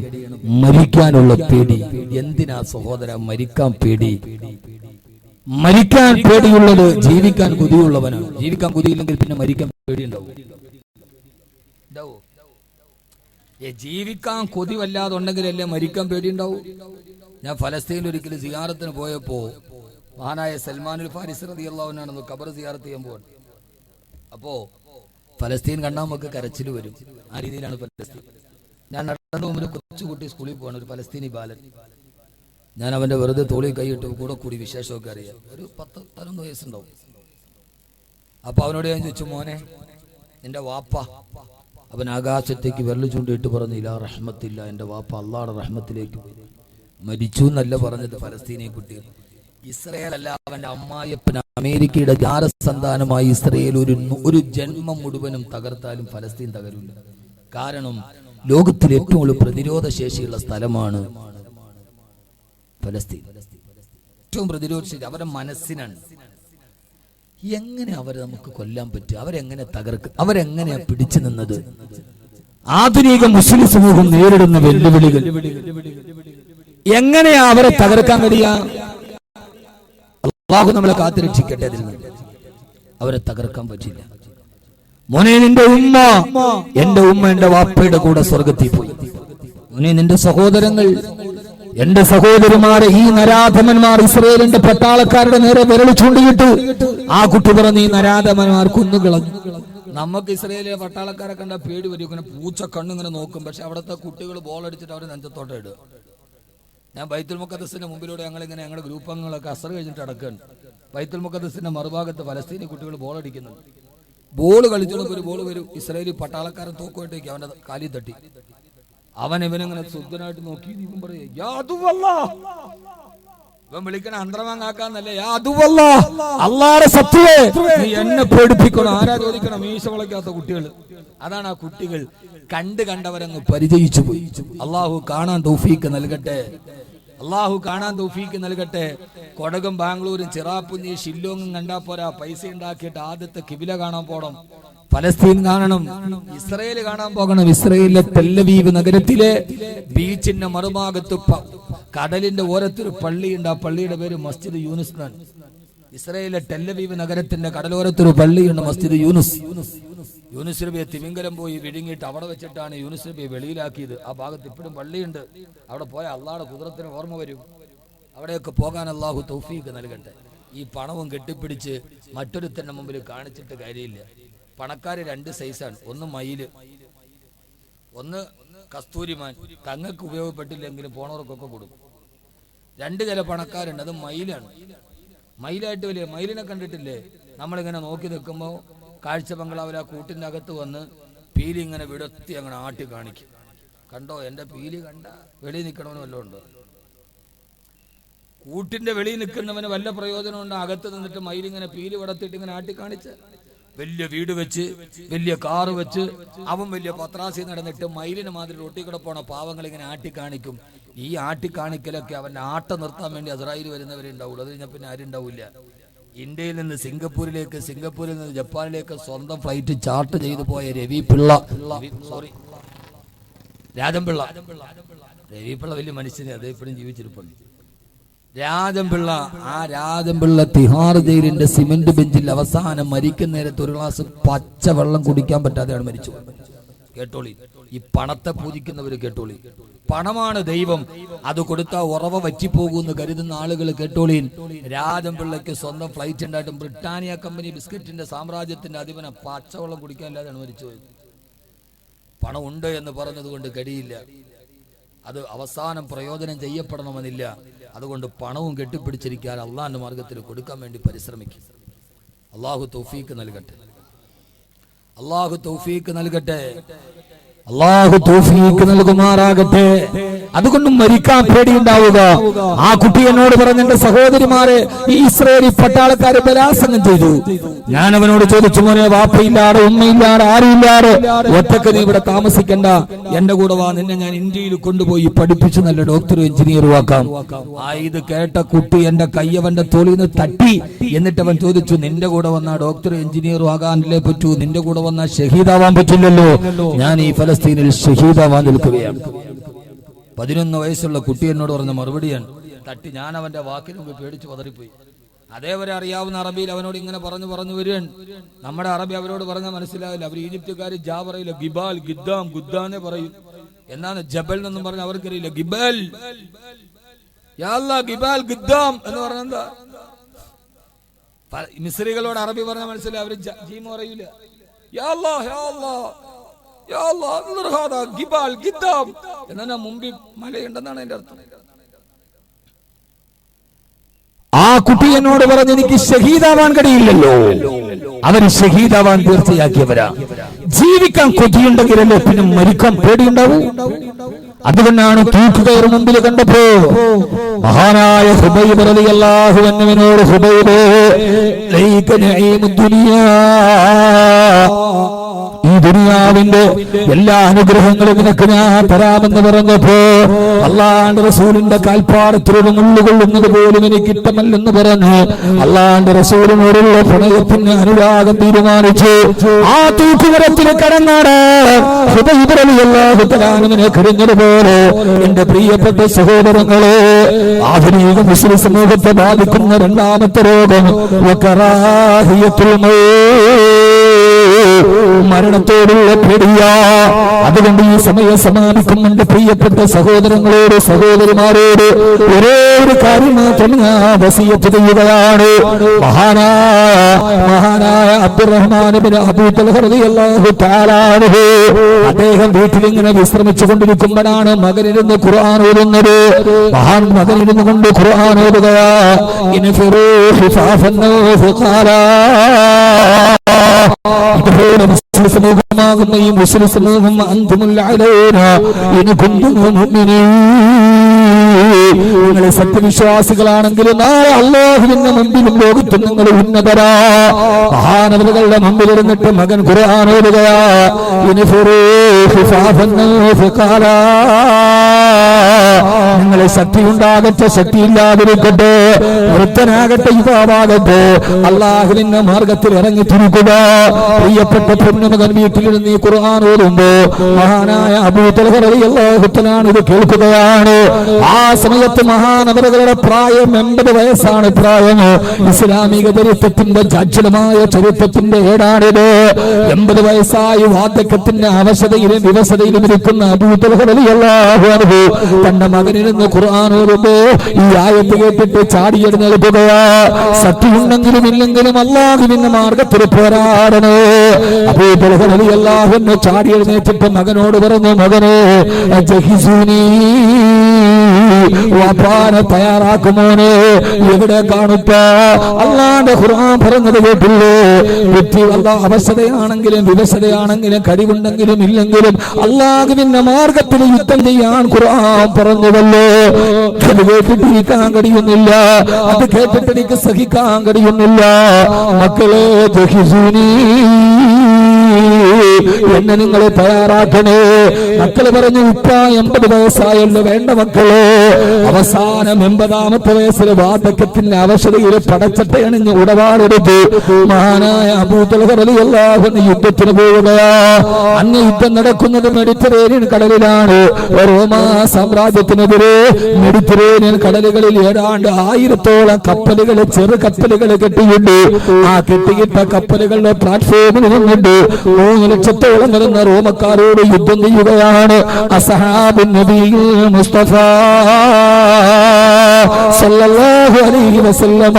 മരിക്കാനുള്ള പേടി. എന്തിനാ സഹോദര മരിക്കാൻ പേടി? മരിക്കാൻ പേടിയുള്ളത് ജീവിക്കാൻ കൊതിയുള്ളവനാണ്. ജീവിക്കാൻ കൊതിയില്ലെങ്കിൽ പിന്നെ മരിക്കാൻ പേടിയുണ്ടാവും. ജീവിക്കാൻ കൊതി വല്ലാതെ ഉണ്ടെങ്കിലല്ലേ മരിക്കാൻ പേടിയുണ്ടാവും. ഞാൻ ഫലസ്തീനിൽ ഒരിക്കലും സിയാറത്തിന് പോയപ്പോ മഹാനായ സൽമാനുൽ ഫാരിസി റളിയല്ലാഹു അൻഹു ഖബർ സിയാറത്ത് ചെയ്യാൻ പോവാണ്. അപ്പോ ഫലസ്തീൻ കണ്ടാൽ നമുക്ക് കരച്ചിൽ വരും. ആ രീതിയിലാണ് ഫലസ്തീൻ. ഞാൻ നടന്നു മുമ്പിൽ കൊച്ചുകുട്ടി സ്കൂളിൽ പോവാണ്, ഒരു ഫലസ്തീനി ബാലൻ. ഞാൻ അവന്റെ വെറുതെ തോളിൽ കൈയിട്ട് കൂടെ കൂടി വിശേഷമൊക്കെ അറിയാം. ഒരു 10-11 വയസ്സുണ്ടാവും. അപ്പൊ അവനോട് ഞാൻ ചോദിച്ചു, മോനെ നിന്റെ വാപ്പ? അവൻ ആകാശത്തേക്ക് വിരൽ ചൂണ്ടിയിട്ട് പറഞ്ഞു, ഇലാ റഹ്മത്തില്ല, എന്റെ വാപ്പ അള്ളാഹുടെ റഹ്മത്തിലേക്ക് മരിച്ചു എന്നല്ല പറഞ്ഞത്. ഫലസ്തീനെ കുട്ടി ഇസ്രയേൽ അല്ല, അവന്റെ അമ്മായിയപ്പൻ അമേരിക്കയുടെ ജാരസന്താനമായി ഇസ്രയേൽ ഒരു ജന്മം മുഴുവനും തകർത്താലും ഫലസ്തീൻ തകരില്ല. കാരണം ലോകത്തിലെ ഏറ്റവും കൂടുതൽ പ്രതിരോധ ശേഷിയുള്ള സ്ഥലമാണ് ഫലസ്തീൻ. ഏറ്റവും പ്രതിരോധ ശേഷി അവരുടെ മനസ്സിനാണ്. എങ്ങനെ അവരെ നമുക്ക് കൊല്ലാൻ പറ്റും? അവരെങ്ങനെ തകർക്കും? അവരെങ്ങനെയാ പിടിച്ചു നിന്നത്? ആധുനിക മുസ്ലിം സമൂഹം നേരിടുന്ന വെല്ലുവിളികൾ എങ്ങനെയാ അവരെ തകർക്കാൻ കഴിയാ? അല്ലാഹു നമ്മളെ കാത്തുരക്ഷിക്കട്ടെ. അതിൽ നിന്ന് അവരെ തകർക്കാൻ പറ്റില്ല. മോനെ, നിന്റെ ഉമ്മ എന്റെ വാപ്പയുടെ കൂടെ സ്വർഗത്തിൽ പോയി. മോനെ, നിന്റെ സഹോദരങ്ങൾ എന്റെ സഹോദരിമാരെ, ഈ നരാധമന്മാർ ഇസ്രയേലിന്റെ പട്ടാളക്കാരുടെ നേരെ വിരൽ ചൂണ്ടിയിട്ട് ആ കുട്ടി പറഞ്ഞ് ഈ നരാധമന്മാർ കൊന്നുകളഞ്ഞു. നമുക്ക് ഇസ്രയേലിലെ പട്ടാളക്കാരെ കണ്ട പേടി വരും, ഇങ്ങനെ പൂച്ച കണ്ണിങ്ങനെ നോക്കും. പക്ഷെ അവിടുത്തെ കുട്ടികൾ ബോൾ അടിച്ചിട്ട് അവർ നെഞ്ചത്തോട്ട് ഇടുക. ഞാൻ ബൈത്തുൽ മുഖദ്ദസിന്റെ മുമ്പിലൂടെ ഞങ്ങളിങ്ങനെ ഞങ്ങളുടെ ഗ്രൂപ്പ് അംഗങ്ങളൊക്കെ അസർ കഴിഞ്ഞിട്ട് അടക്കുകയാണ്. ബൈത്തുൽ മുഖദ്ദസിന്റെ മറുഭാഗത്ത് ഫലസ്തീനി കുട്ടികൾ ബോൾ അടിക്കുന്നുണ്ട്. ബോൾ കളിച്ചോളൂ, ഒരു ബോൾ വരും, ഇസ്രയേലി പട്ടാളക്കാരൻ തോക്കുമായിട്ടേക്ക് അവന്റെ കാലിൽ തട്ടി. അവൻ ഇവനിങ്ങനെ ശുദ്ധനായിട്ട് നോക്കി പറയും, ഇവൻ വിളിക്കണ അന്തരമാക്കാന്നല്ലേ, അല്ലാഹുവിന്റെ സത്യമേ നീ എന്നെ പേടിപ്പിക്കണം. ആരാ ചോദിക്കണം? മീശ മുളയ്ക്കാത്ത കുട്ടികൾ. അതാണ് ആ കുട്ടികൾ കണ്ടവരങ്ങ് പരിചയിച്ചു പോയി. അള്ളാഹു കാണാൻ തൗഫീക്ക് നൽകട്ടെ, അള്ളാഹു കാണാൻ തൗഫീക്ക് നൽകട്ടെ. കൊടകും ബാംഗ്ലൂരും ചിറാപ്പുഞ്ചി ഷില്ലോങ്ങും കണ്ടാ പോരാ, പൈസ ഉണ്ടാക്കിയിട്ട് ആദ്യത്തെ കിബില കാണാൻ പോകണം, ഫലസ്തീൻ കാണണം, ഇസ്രയേൽ കാണാൻ പോകണം. ഇസ്രയേലിലെ തെല്ലവീവ് നഗരത്തിലെ ബീച്ചിന്റെ മറുഭാഗത്ത് കടലിന്റെ ഓരത്തൊരു പള്ളിയുണ്ട്. ആ പള്ളിയുടെ പേര് മസ്ജിദ് യൂനുസ് എന്നാണ്. ഇസ്രയേലിലെ ടെല്ലവീവ് നഗരത്തിന്റെ കടലോരത്തൊരു പള്ളിയുണ്ട്, മസ്ജിദ് യൂനുസ്. യൂനുസ് നബിയെ തിമിംഗലം പോയി വിഴുങ്ങിയിട്ട് അവിടെ വെച്ചിട്ടാണ് യൂനുസ് നബിയെ വെളിയിലാക്കിയത്. ആ ഭാഗത്ത് ഇപ്പോഴും പള്ളിയുണ്ട്. അവിടെ പോയ അള്ളാഹുടെ കുദ്റത്തിന് ഓർമ്മ വരും. അവിടെയൊക്കെ പോകാൻ അള്ളാഹു തൗഫീഖ് നൽകട്ടെ. ഈ പണവും കെട്ടിപ്പിടിച്ച് മറ്റൊരുത്തന്റെ മുമ്പിൽ കാണിച്ചിട്ട് കാര്യമില്ല. പണക്കാര് രണ്ട് സൈസാണ്, ഒന്ന് മയില്, ഒന്ന് കസ്തൂരിമാൻ. തങ്ങൾക്ക് ഉപയോഗപ്പെട്ടില്ലെങ്കിലും പോണവർക്കൊക്കെ കൊടുക്കും. രണ്ട് ചില പണക്കാരുണ്ട്, അത് മയിലാണ്. മയിലായിട്ട് വലിയ മയിലിനെ കണ്ടിട്ടില്ലേ? നമ്മളിങ്ങനെ നോക്കി നിൽക്കുമ്പോൾ കാഴ്ച ബംഗ്ലാവിൽ ആ കൂട്ടിൻ്റെ അകത്ത് വന്ന് പീലി ഇങ്ങനെ വിടത്തി അങ്ങനെ ആട്ടി കാണിക്കും. കണ്ടോ എൻ്റെ പീലി കണ്ട? വെളിയിൽ നിൽക്കണമെന്ന് വല്ലതും ഉണ്ടോ? കൂട്ടിന്റെ വെളിയിൽ നിൽക്കുന്നവന് വല്ല പ്രയോജനമുണ്ടോ? അകത്ത് നിന്നിട്ട് മയിലിങ്ങനെ പീലി വിടത്തിട്ട് ഇങ്ങനെ ആട്ടി കാണിച്ച് വലിയ വീട് വെച്ച് വലിയ കാറ് വെച്ച് അവൻ വലിയ പത്രാസി നടന്നിട്ട് മയിലിന് മാതിരി റൊട്ടിക്കൂടെ പോണ പാവങ്ങൾ ഇങ്ങനെ ആട്ടിക്കാണിക്കും. ഈ ആട്ടിക്കാണിക്കലൊക്കെ അവന്റെ ആട്ട നിർത്താൻ വേണ്ടി അസ്രായേൽ വരുന്നവരുണ്ടാവുള്ളൂ. അത് കഴിഞ്ഞാൽ പിന്നെ ആരും ഉണ്ടാവില്ല. ഇന്ത്യയിൽ നിന്ന് സിംഗപ്പൂരിലേക്ക്, സിംഗപ്പൂരിൽ നിന്ന് ജപ്പാനിലേക്ക് സ്വന്തം ഫ്ലൈറ്റ് ചാർട്ട് ചെയ്തു പോയ രാജംപിള്ള വലിയ മനുഷ്യനെ, അത് ഇപ്പോഴും ജീവിച്ചിരിപ്പുണ്ട്. രാജംപിള്ള, ആ രാജംപിള്ള തിഹാർ ജയിലിന്റെ സിമന്റ് ബെഞ്ചിൽ അവസാനം മരിക്കുന്ന നേരത്ത് ഒരു ഗ്ലാസ് പച്ചവെള്ളം കുടിക്കാൻ പറ്റാതെയാണ് മരിച്ചു. കേട്ടോളി, ഈ പണത്തെ പൂജിക്കുന്നവര് കേട്ടോളി. പണമാണ് ദൈവം, അത് കൊടുത്താൽ ഉറവ വറ്റിപ്പോകുമെന്ന് കരുതുന്ന ആളുകൾ കേട്ടോളീൻ. രാജംപിള്ളയ്ക്ക് സ്വന്തം ഫ്ലൈറ്റ് ഉണ്ടായിട്ടും ബ്രിട്ടാനിയ കമ്പനി ബിസ്ക്കറ്റിന്റെ സാമ്രാജ്യത്തിന്റെ അധിപനെ പച്ചവെള്ളം കുടിക്കാനില്ലാതെയാണ് മരിച്ചുപോയത്. പണം ഉണ്ട് എന്ന് പറഞ്ഞതുകൊണ്ട് കഴിയില്ല, അത് അവസാനം പ്രയോജനം ചെയ്യപ്പെടണമെന്നില്ല. അതുകൊണ്ട് പണവും കെട്ടിപ്പിടിച്ചിരിക്കാൻ അള്ളാഹിന്റെ മാർഗത്തിൽ കൊടുക്കാൻ വേണ്ടി പരിശ്രമിക്കും. അള്ളാഹു തൗഫീക്ക് നൽകട്ടെ, അള്ളാഹു തൗഫീക്ക് നൽകട്ടെ, അള്ളാഹു തൗഫീക്ക് നൽകുമാറാകട്ടെ. അതുകൊണ്ടും മരിക്കാൻ പേടിയുണ്ടാവുക. ആ കുട്ടി എന്നോട് പറഞ്ഞ എന്റെ സഹോദരിമാരെ ഈ ഇസ്രായേലി പട്ടാളക്കാരെ ബലാത്സംഗം ചെയ്തു. ഞാൻ അവനോട് ചോദിച്ചു, മോനെ വാപ്പയില്ലാതെ ഉമ്മയില്ലാതെ ആരുമില്ലാതെ ഒറ്റക്ക് നീ ഇവിടെ താമസിക്കണ്ട, എന്റെ കൂടെ വാ, നിന്നെ ഞാൻ ഇന്ത്യയിൽ കൊണ്ടുപോയി പഠിപ്പിച്ചു നല്ല ഡോക്ടറും എഞ്ചിനീയറും ആക്കാം. ആ ഇത് കേട്ട കുട്ടി എന്റെ കയ്യവന്റെ തോളിന്ന് തട്ടി. എന്നിട്ട് അവൻ ചോദിച്ചു, നിന്റെ കൂടെ വന്ന ഡോക്ടറും എഞ്ചിനീയറും ആകാനല്ലേ പറ്റൂ, നിന്റെ കൂടെ വന്ന ഷഹീദാവാൻ പറ്റില്ലല്ലോ. ഞാൻ ഈ ഫലസ്തീനിൽ ഷഹീദാവാൻ നിൽക്കുകയാണ്. 11 വയസ്സുള്ള കുട്ടി എന്നോട് പറഞ്ഞ മറുപടിയാണ്. തട്ടി ഞാൻ അവന്റെ വാക്കിന് മുമ്പ് പേടിച്ച് പതറിപ്പോയി. അതേവരെ അറിയാവുന്ന അറബിയിൽ അവനോട് ഇങ്ങനെ പറഞ്ഞു വരികയാണ്. നമ്മുടെ അറബി അവരോട് പറഞ്ഞാൽ മനസ്സിലാവില്ല. അവർ ഈജിപ്തുകാർ ജാ പറയില്ല, ഗിബാൽ ഗിദ്ദാം ഗുദ്ദാനെ പറയും. എന്നാണ് ജബൽ എന്നൊന്നും പറഞ്ഞ അവർക്കറിയില്ല. ഗിബൽ യാ അല്ലാഹ്, ഗിബാൽ ഗിദ്ദാം എന്ന് പറഞ്ഞെന്താ? മിസ്രികളോട് അറബി പറഞ്ഞാൽ മനസ്സിലായി, അവര് ജീമ പറയൂല. യാ അല്ലാഹ് യാ അല്ലാഹ് യാ അല്ലാഹ് ഗിബാൽ ഗിദ്ദാം എന്നാ മുമ്പിൽ മലയുണ്ടെന്നാണ് അതിന്റെ അർത്ഥം. ആ കുട്ടി എന്നോട് പറഞ്ഞ് എനിക്ക് ഷഹീദാവാൻ കഴിയില്ലല്ലോ. അവര് ഷഹീദാവാൻ തീർച്ചയാക്കിയവരാ. ജീവിക്കാൻ കൊതിയുണ്ടെങ്കിലല്ലേ പിന്നെ മരിക്കാൻ പേടിയുണ്ടാവൂ. അതുകൊണ്ടാണ് തൂക്കുകയർ മുമ്പിൽ കണ്ടപ്പോ മഹാനായ ഹുബൈബ് റളിയല്ലാഹു അൻഹുവിനോട്, ഹുബൈബേ ലൈക നഈമുദ് ദുനിയാ, ഈ ദുനിയാവിന്റെ എല്ലാ അനുഗ്രഹങ്ങളും നിനക്ക് ഞാൻ തരാമെന്ന് പറഞ്ഞപ്പോ അള്ളാന്റെ റസൂലിന്റെ കാൽപ്പാടത്തിലൂടെ മുള്ളുകൊള്ളുന്നത് പോലും എനിക്ക് ഇഷ്ടമല്ലെന്ന് പറഞ്ഞ് അള്ളാന്റെ റസൂലിനോടുള്ള പ്രണയത്തിന് അനുരാഗം തീരുമാനിച്ചു. ആ തൂക്കുമരത്തിൽ കടന്നാണ് ഹുബൈബ് റളിയല്ലാഹു തആല കരഞ്ഞതുപോലെ എന്റെ പ്രിയപ്പെട്ട സഹോദരങ്ങളെ, ആധുനിക മുസ്ലിം സമൂഹത്തെ ബാധിക്കുന്ന രണ്ടാമത്തെ രോഗം വകറാഹിയത്തുൽ മൗത്ത്. മരണത്തോടുള്ള പേടിയാ. അതുകൊണ്ട് ഈ സമയം സമാപിക്കും എന്റെ പ്രിയപ്പെട്ട സഹോദരങ്ങളോട് സഹോദരിമാരോട് ഒരേ ഒരു കാര്യം മാത്രം ഞാൻ വസിയത്ത് ചെയ്യുകയാണ്. മഹാനായ അബ്ദുറഹ്മാൻ ഇബ്നു അബൂ തൽഹ റളിയല്ലാഹു തആല അൻഹു അദ്ദേഹം വീട്ടിലിങ്ങനെ വിശ്രമിച്ചു കൊണ്ടിരിക്കുമ്പോഴാണ് മകനിരുന്ന് ഖുർആൻ ഓതുന്നത്. മകനിരുന്നു കൊണ്ട് ഖുർആൻ ഓതുകയാ. ഇൻഫിറൂ ഖിഫാഫൻ വഖാലാ. സമൂഹമാകുന്ന ഈ മുസ്ലിം സമൂഹം അന്തുമുൽ അലൈന ഇൻ കുന്തും മുഅ്മിനീൻ. നിങ്ങളെ സത്യവിശ്വാസികളാണെങ്കിൽ നാളെ അല്ലാഹുവിന്റെ മുമ്പിലും ലോകത്തും നിങ്ങൾ ഉന്നതരാ. മഹാനവറുകളുടെ മുമ്പിലിരുന്നിട്ട് മകൻ ഖുർആൻ ഓതുകയാ. ഇൻഫിറൂ ഖിഫാഫൻ വഖാലാ. നിങ്ങളെ ശക്തി ഉണ്ടാകട്ടെ, ശക്തിയില്ലാതിരിക്കട്ടെ, വൃദ്ധനാകട്ടെ, യുവാവാകട്ടെ, അള്ളാഹുവിന്റെ മാർഗത്തിൽ ഇറങ്ങി തിരിക്കുക. പ്രിയപ്പെട്ട പൊന്നുമകൻ വീട്ടിലിരുന്ന് ഈ ഖുർആൻ ഓതുമ്പോ മഹാനായ അബൂ തൽഹ റളിയല്ലാഹു തആല ഇത് കേൾക്കുകയാണ്. ആ സമയത്ത് മഹാനവറുകളുടെ പ്രായം 80 വയസ്സാണ് പ്രായം. ഇസ്ലാമിക ചരിത്രത്തിന്റെ ജാജ്വലമായ ചരിത്രത്തിന്റെ ഏടാണിത്. 80 വയസ്സായി വാർദ്ധക്യത്തിന്റെ അവശതയിലും വിവശതയിലും ഇരിക്കുന്ന അബൂ തൽഹ റളിയല്ലാഹു അൻഹു തന്റെ മകനിരുന്ന് ഖുർആൻ ഓതുമ്പോ ഈ ആയത്ത് കേട്ടിട്ട് ചാടിയെഴുന്നേൽക്കുകയാ. ശക്തിയുണ്ടെങ്കിലും ഇല്ലെങ്കിലും അല്ലാഹുവിന്റെ മാർഗത്തിൽ പോരാടണേ. അബൂ തൽഹ റളിയല്ലാഹു അൻഹു ചാടിയെഴുന്നേറ്റിട്ട് മകനോട് പറഞ്ഞു, മകനെ ജഹിസൂനി, വാപ്പാനെ തയ്യാറാക്കുമോനെ. എവിടെ കാണുക? അല്ലാഹുവിന്റെ ഖുർആൻ പറഞ്ഞത് കേട്ടില്ലേ? വ്യക്തി അവശതയാണെങ്കിലും വിവശതയാണെങ്കിലും കഴിവുണ്ടെങ്കിലും ഇല്ലെങ്കിലും അല്ലാഹുവിന്റെ മാർഗത്തിൽ യുദ്ധം ചെയ്യാൻ ഖുർആൻ പറഞ്ഞുവല്ലോ. അത് കേട്ടിട്ടിരിക്കാൻ കഴിയുന്നില്ല, അത് കേട്ടിട്ട് എനിക്ക് സഹിക്കാൻ കഴിയുന്നില്ല. മക്കളെ ജഹിസൂനി, എന്നെ നിങ്ങളെ തയ്യാറാക്കണേ. മക്കള് പറഞ്ഞു, ഉപ്പ 80 വയസ്സായല്ലോ. വേണ്ട മക്കളെ, അവസാനം 80ാമത്തെ വയസ്സിൽ വാർദ്ധക്യത്തിന്റെ അവശതയിൽ പടച്ചട്ട അണിഞ്ഞ് ഉടവാടെടുത്ത് മഹാനായ അബൂ തൽഹ റളിയല്ലാഹു അൻഹു യുദ്ധത്തിന് പോവുകയാ. അന്ന് യുദ്ധം നടക്കുന്നത് മെഡിറ്ററേനിയൻ കടലിലാണ്. റോമാ സാമ്രാജ്യത്തിനെതിരെ മെഡിറ്ററേനിയൻ കടലുകളിൽ ഏതാണ്ട് 1000-ഓളം കപ്പലുകൾ, ചെറു കപ്പലുകൾ കെട്ടിയിട്ട് ആ കെട്ടിയിട്ട കപ്പലുകളുടെ പ്ലാറ്റ്ഫോമിൽ നിന്നിട്ട് 3 ലക്ഷത്തോളം വരുന്ന റോമക്കാരോട് യുദ്ധം ചെയ്യുകയാണ്. അസ്ഹാബുൻ നബിയിൽ മുസ്തഫ സല്ലല്ലാഹു അലൈഹി വസല്ലമ.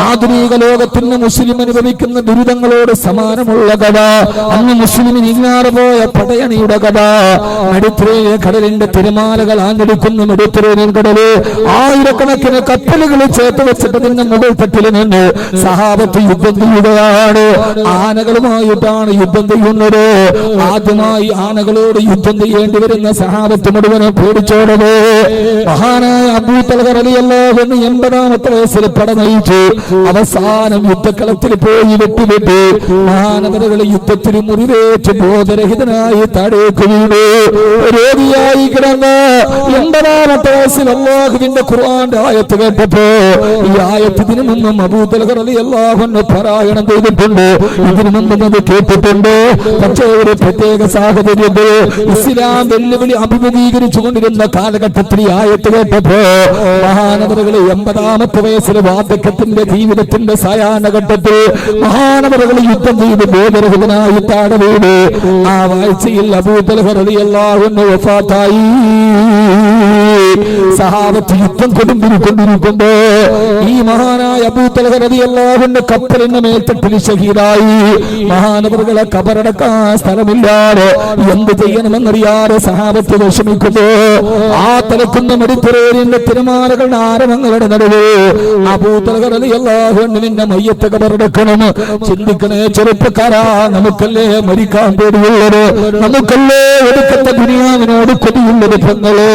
ആധുനിക ലോകത്തിന് മുസ്ലിം അനുഭവിക്കുന്ന ദുരിതങ്ങളോട് സമാനമുള്ള കഥ. അന്ന് മുസ്ലിമിന് ഇല്ലാതെ പോയ പടയണിയുടെ കഥ. മെഡിറ്ററേനിയൻ കടലിന്റെ തിരമാലകൾ ആഞ്ഞടിക്കുന്ന മെഡിറ്ററേനിയൻ കടല് ആയിരക്കണക്കിന് കപ്പലുകൾ ചേർത്ത് വെച്ചിട്ട് അതിന്റെ മുകൾ തട്ടിൽ നിന്ന് സഹാബത്ത് യുദ്ധം ചെയ്യുകയാണ്. ആനകളുമായിട്ടാണ് യുദ്ധം ചെയ്യുന്നത്. ആദ്യമായി ആനകളോട് യുദ്ധം ചെയ്യേണ്ടി വരുന്ന സഹാബത്ത് മുഴുവനെ പേടിച്ചോടത്. മഹാനായ അബൂ തൽഹ റളിയല്ലാഹു അൻഹു 80ാമത്തെ വയസ്സിൽ പട നയിച്ചു. അവസാനം യുദ്ധക്കളത്തിൽ പോയി വെട്ടി മഹാനവറുകളെ യുദ്ധത്തിൽ മുറിവേറ്റ് ബോധരഹിതനായി താഴേക്ക് വീണു. രോഗിയായി കിടന്ന് 80ാമത്തെ വയസ്സിൽ അല്ലാഹുവിന്റെ ഖുർആന്റെ ആയത്ത് കേട്ടപ്പോ, ഈ ആയത്ത് ഇതിനു മുമ്പും അബൂ തൽഹ റളിയല്ലാഹു അൻഹു പാരായണം ചെയ്തിട്ടുണ്ട്, ഇതിനു മുമ്പും അത് കേട്ടിട്ടുണ്ട്. പക്ഷേ ഒരു പ്രത്യേക സാഹചര്യത്തിൽ ഇസ്ലാം വെല്ലുവിളി അഭിമുഖീകരിച്ചു കൊണ്ടിരുന്ന കാലഘട്ടത്തിൽ ഈ ആയത്ത് കേട്ടപ്പോ മഹാനവറുകൾ 80ാമത്തെ വയസ്സിൽ വാർദ്ധക്യത്തിന്റെ ജീവിതത്തിന്റെ സായാഹ്നഘട്ടത്തിൽ മഹാനവറുകൾ യുദ്ധം ചെയ്ത് ബോധരഹിതനായി താഴെ വീണ്. ആ വാഴ്ചയിൽ അബൂ തൽഹ റളിയല്ലാഹു അൻഹു വഫാത്തായി. സഹാബത്ത് യുദ്ധം കൊണ്ടിരിക്കുമ്പോ ഈ മഹാനായ അബൂ തൽഹ റളിയല്ലാഹു അൻഹു കപ്പലിന്റെ മേൽത്തട്ടിൽ ഷഹീദായി. മഹാനവറുകളെ കബറടക്കാൻ സ്ഥലമില്ലാതെ എന്ത് ചെയ്യണമെന്നറിയാതെ സഹാബത്ത് വിഷമിക്കുന്നു. ആ തലക്കുന്ന മെഡിറ്ററേനിയന്റെ തിരമാലകളുടെ ആരവങ്ങളുടെ നടുവ് അബൂ തൽഹ റളിയല്ലാഹു അൻഹുവിന്റെ മയ്യത്ത് കബറടക്കണം. ചിന്തിക്കണേ ചെറുപ്പക്കാരാ, നമുക്കല്ലേ മരിക്കാൻ പേടിയുള്ളത്, നമുക്കല്ലേ ഒടുക്കത്തെ ദുനിയാവിനോട് കൊതിയുള്ളത് പെങ്ങളെ.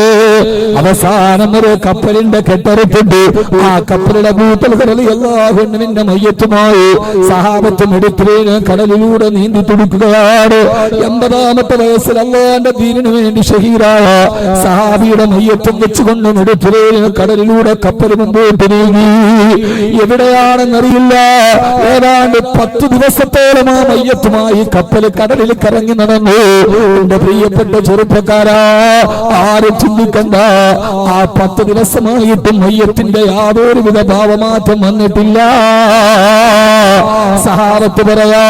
അവസാനം ഒരു കപ്പലിന്റെ കെട്ടറുത്തുണ്ട്. ആ കപ്പലിന്റെ അബൂ തൽഹ റളിയല്ലാഹു അൻഹുവിന്റെ മയ്യത്തുമായി സഹാബത്ത് മെഡിറ്ററേനിയൻ കടലിലൂടെ നീന്തി തുടിക്കുകയാണ്. 80ാമത്തെ വയസ്സിൽ അല്ലാഹുവിന്റെ ദീനിനു വേണ്ടി ഷഹീദായ സഹാബിയുടെ മയ്യത്തും വെച്ചുകൊണ്ട് മെഡിറ്ററേനിയൻ കടലിലൂടെ കപ്പൽ മുമ്പോട്ട് നീങ്ങി. എവിടെയാണെന്നറിയില്ല. ഏതാണ്ട് 10 ദിവസത്തോളം ആ മയ്യത്തുമായി കപ്പൽ കടലിൽ കറങ്ങി നടന്നു. എന്റെ പ്രിയപ്പെട്ട ചെറുപ്പക്കാരാ, ആരും ചിന്തിക്കണ്ട, ആ 10 ദിവസമായിട്ടും മയ്യത്തിന്റെ യാതൊരുവിധ ഭാവമാറ്റം വന്നില്ല. വന്നിട്ടില്ല. സഹാബത്ത് പറയാ,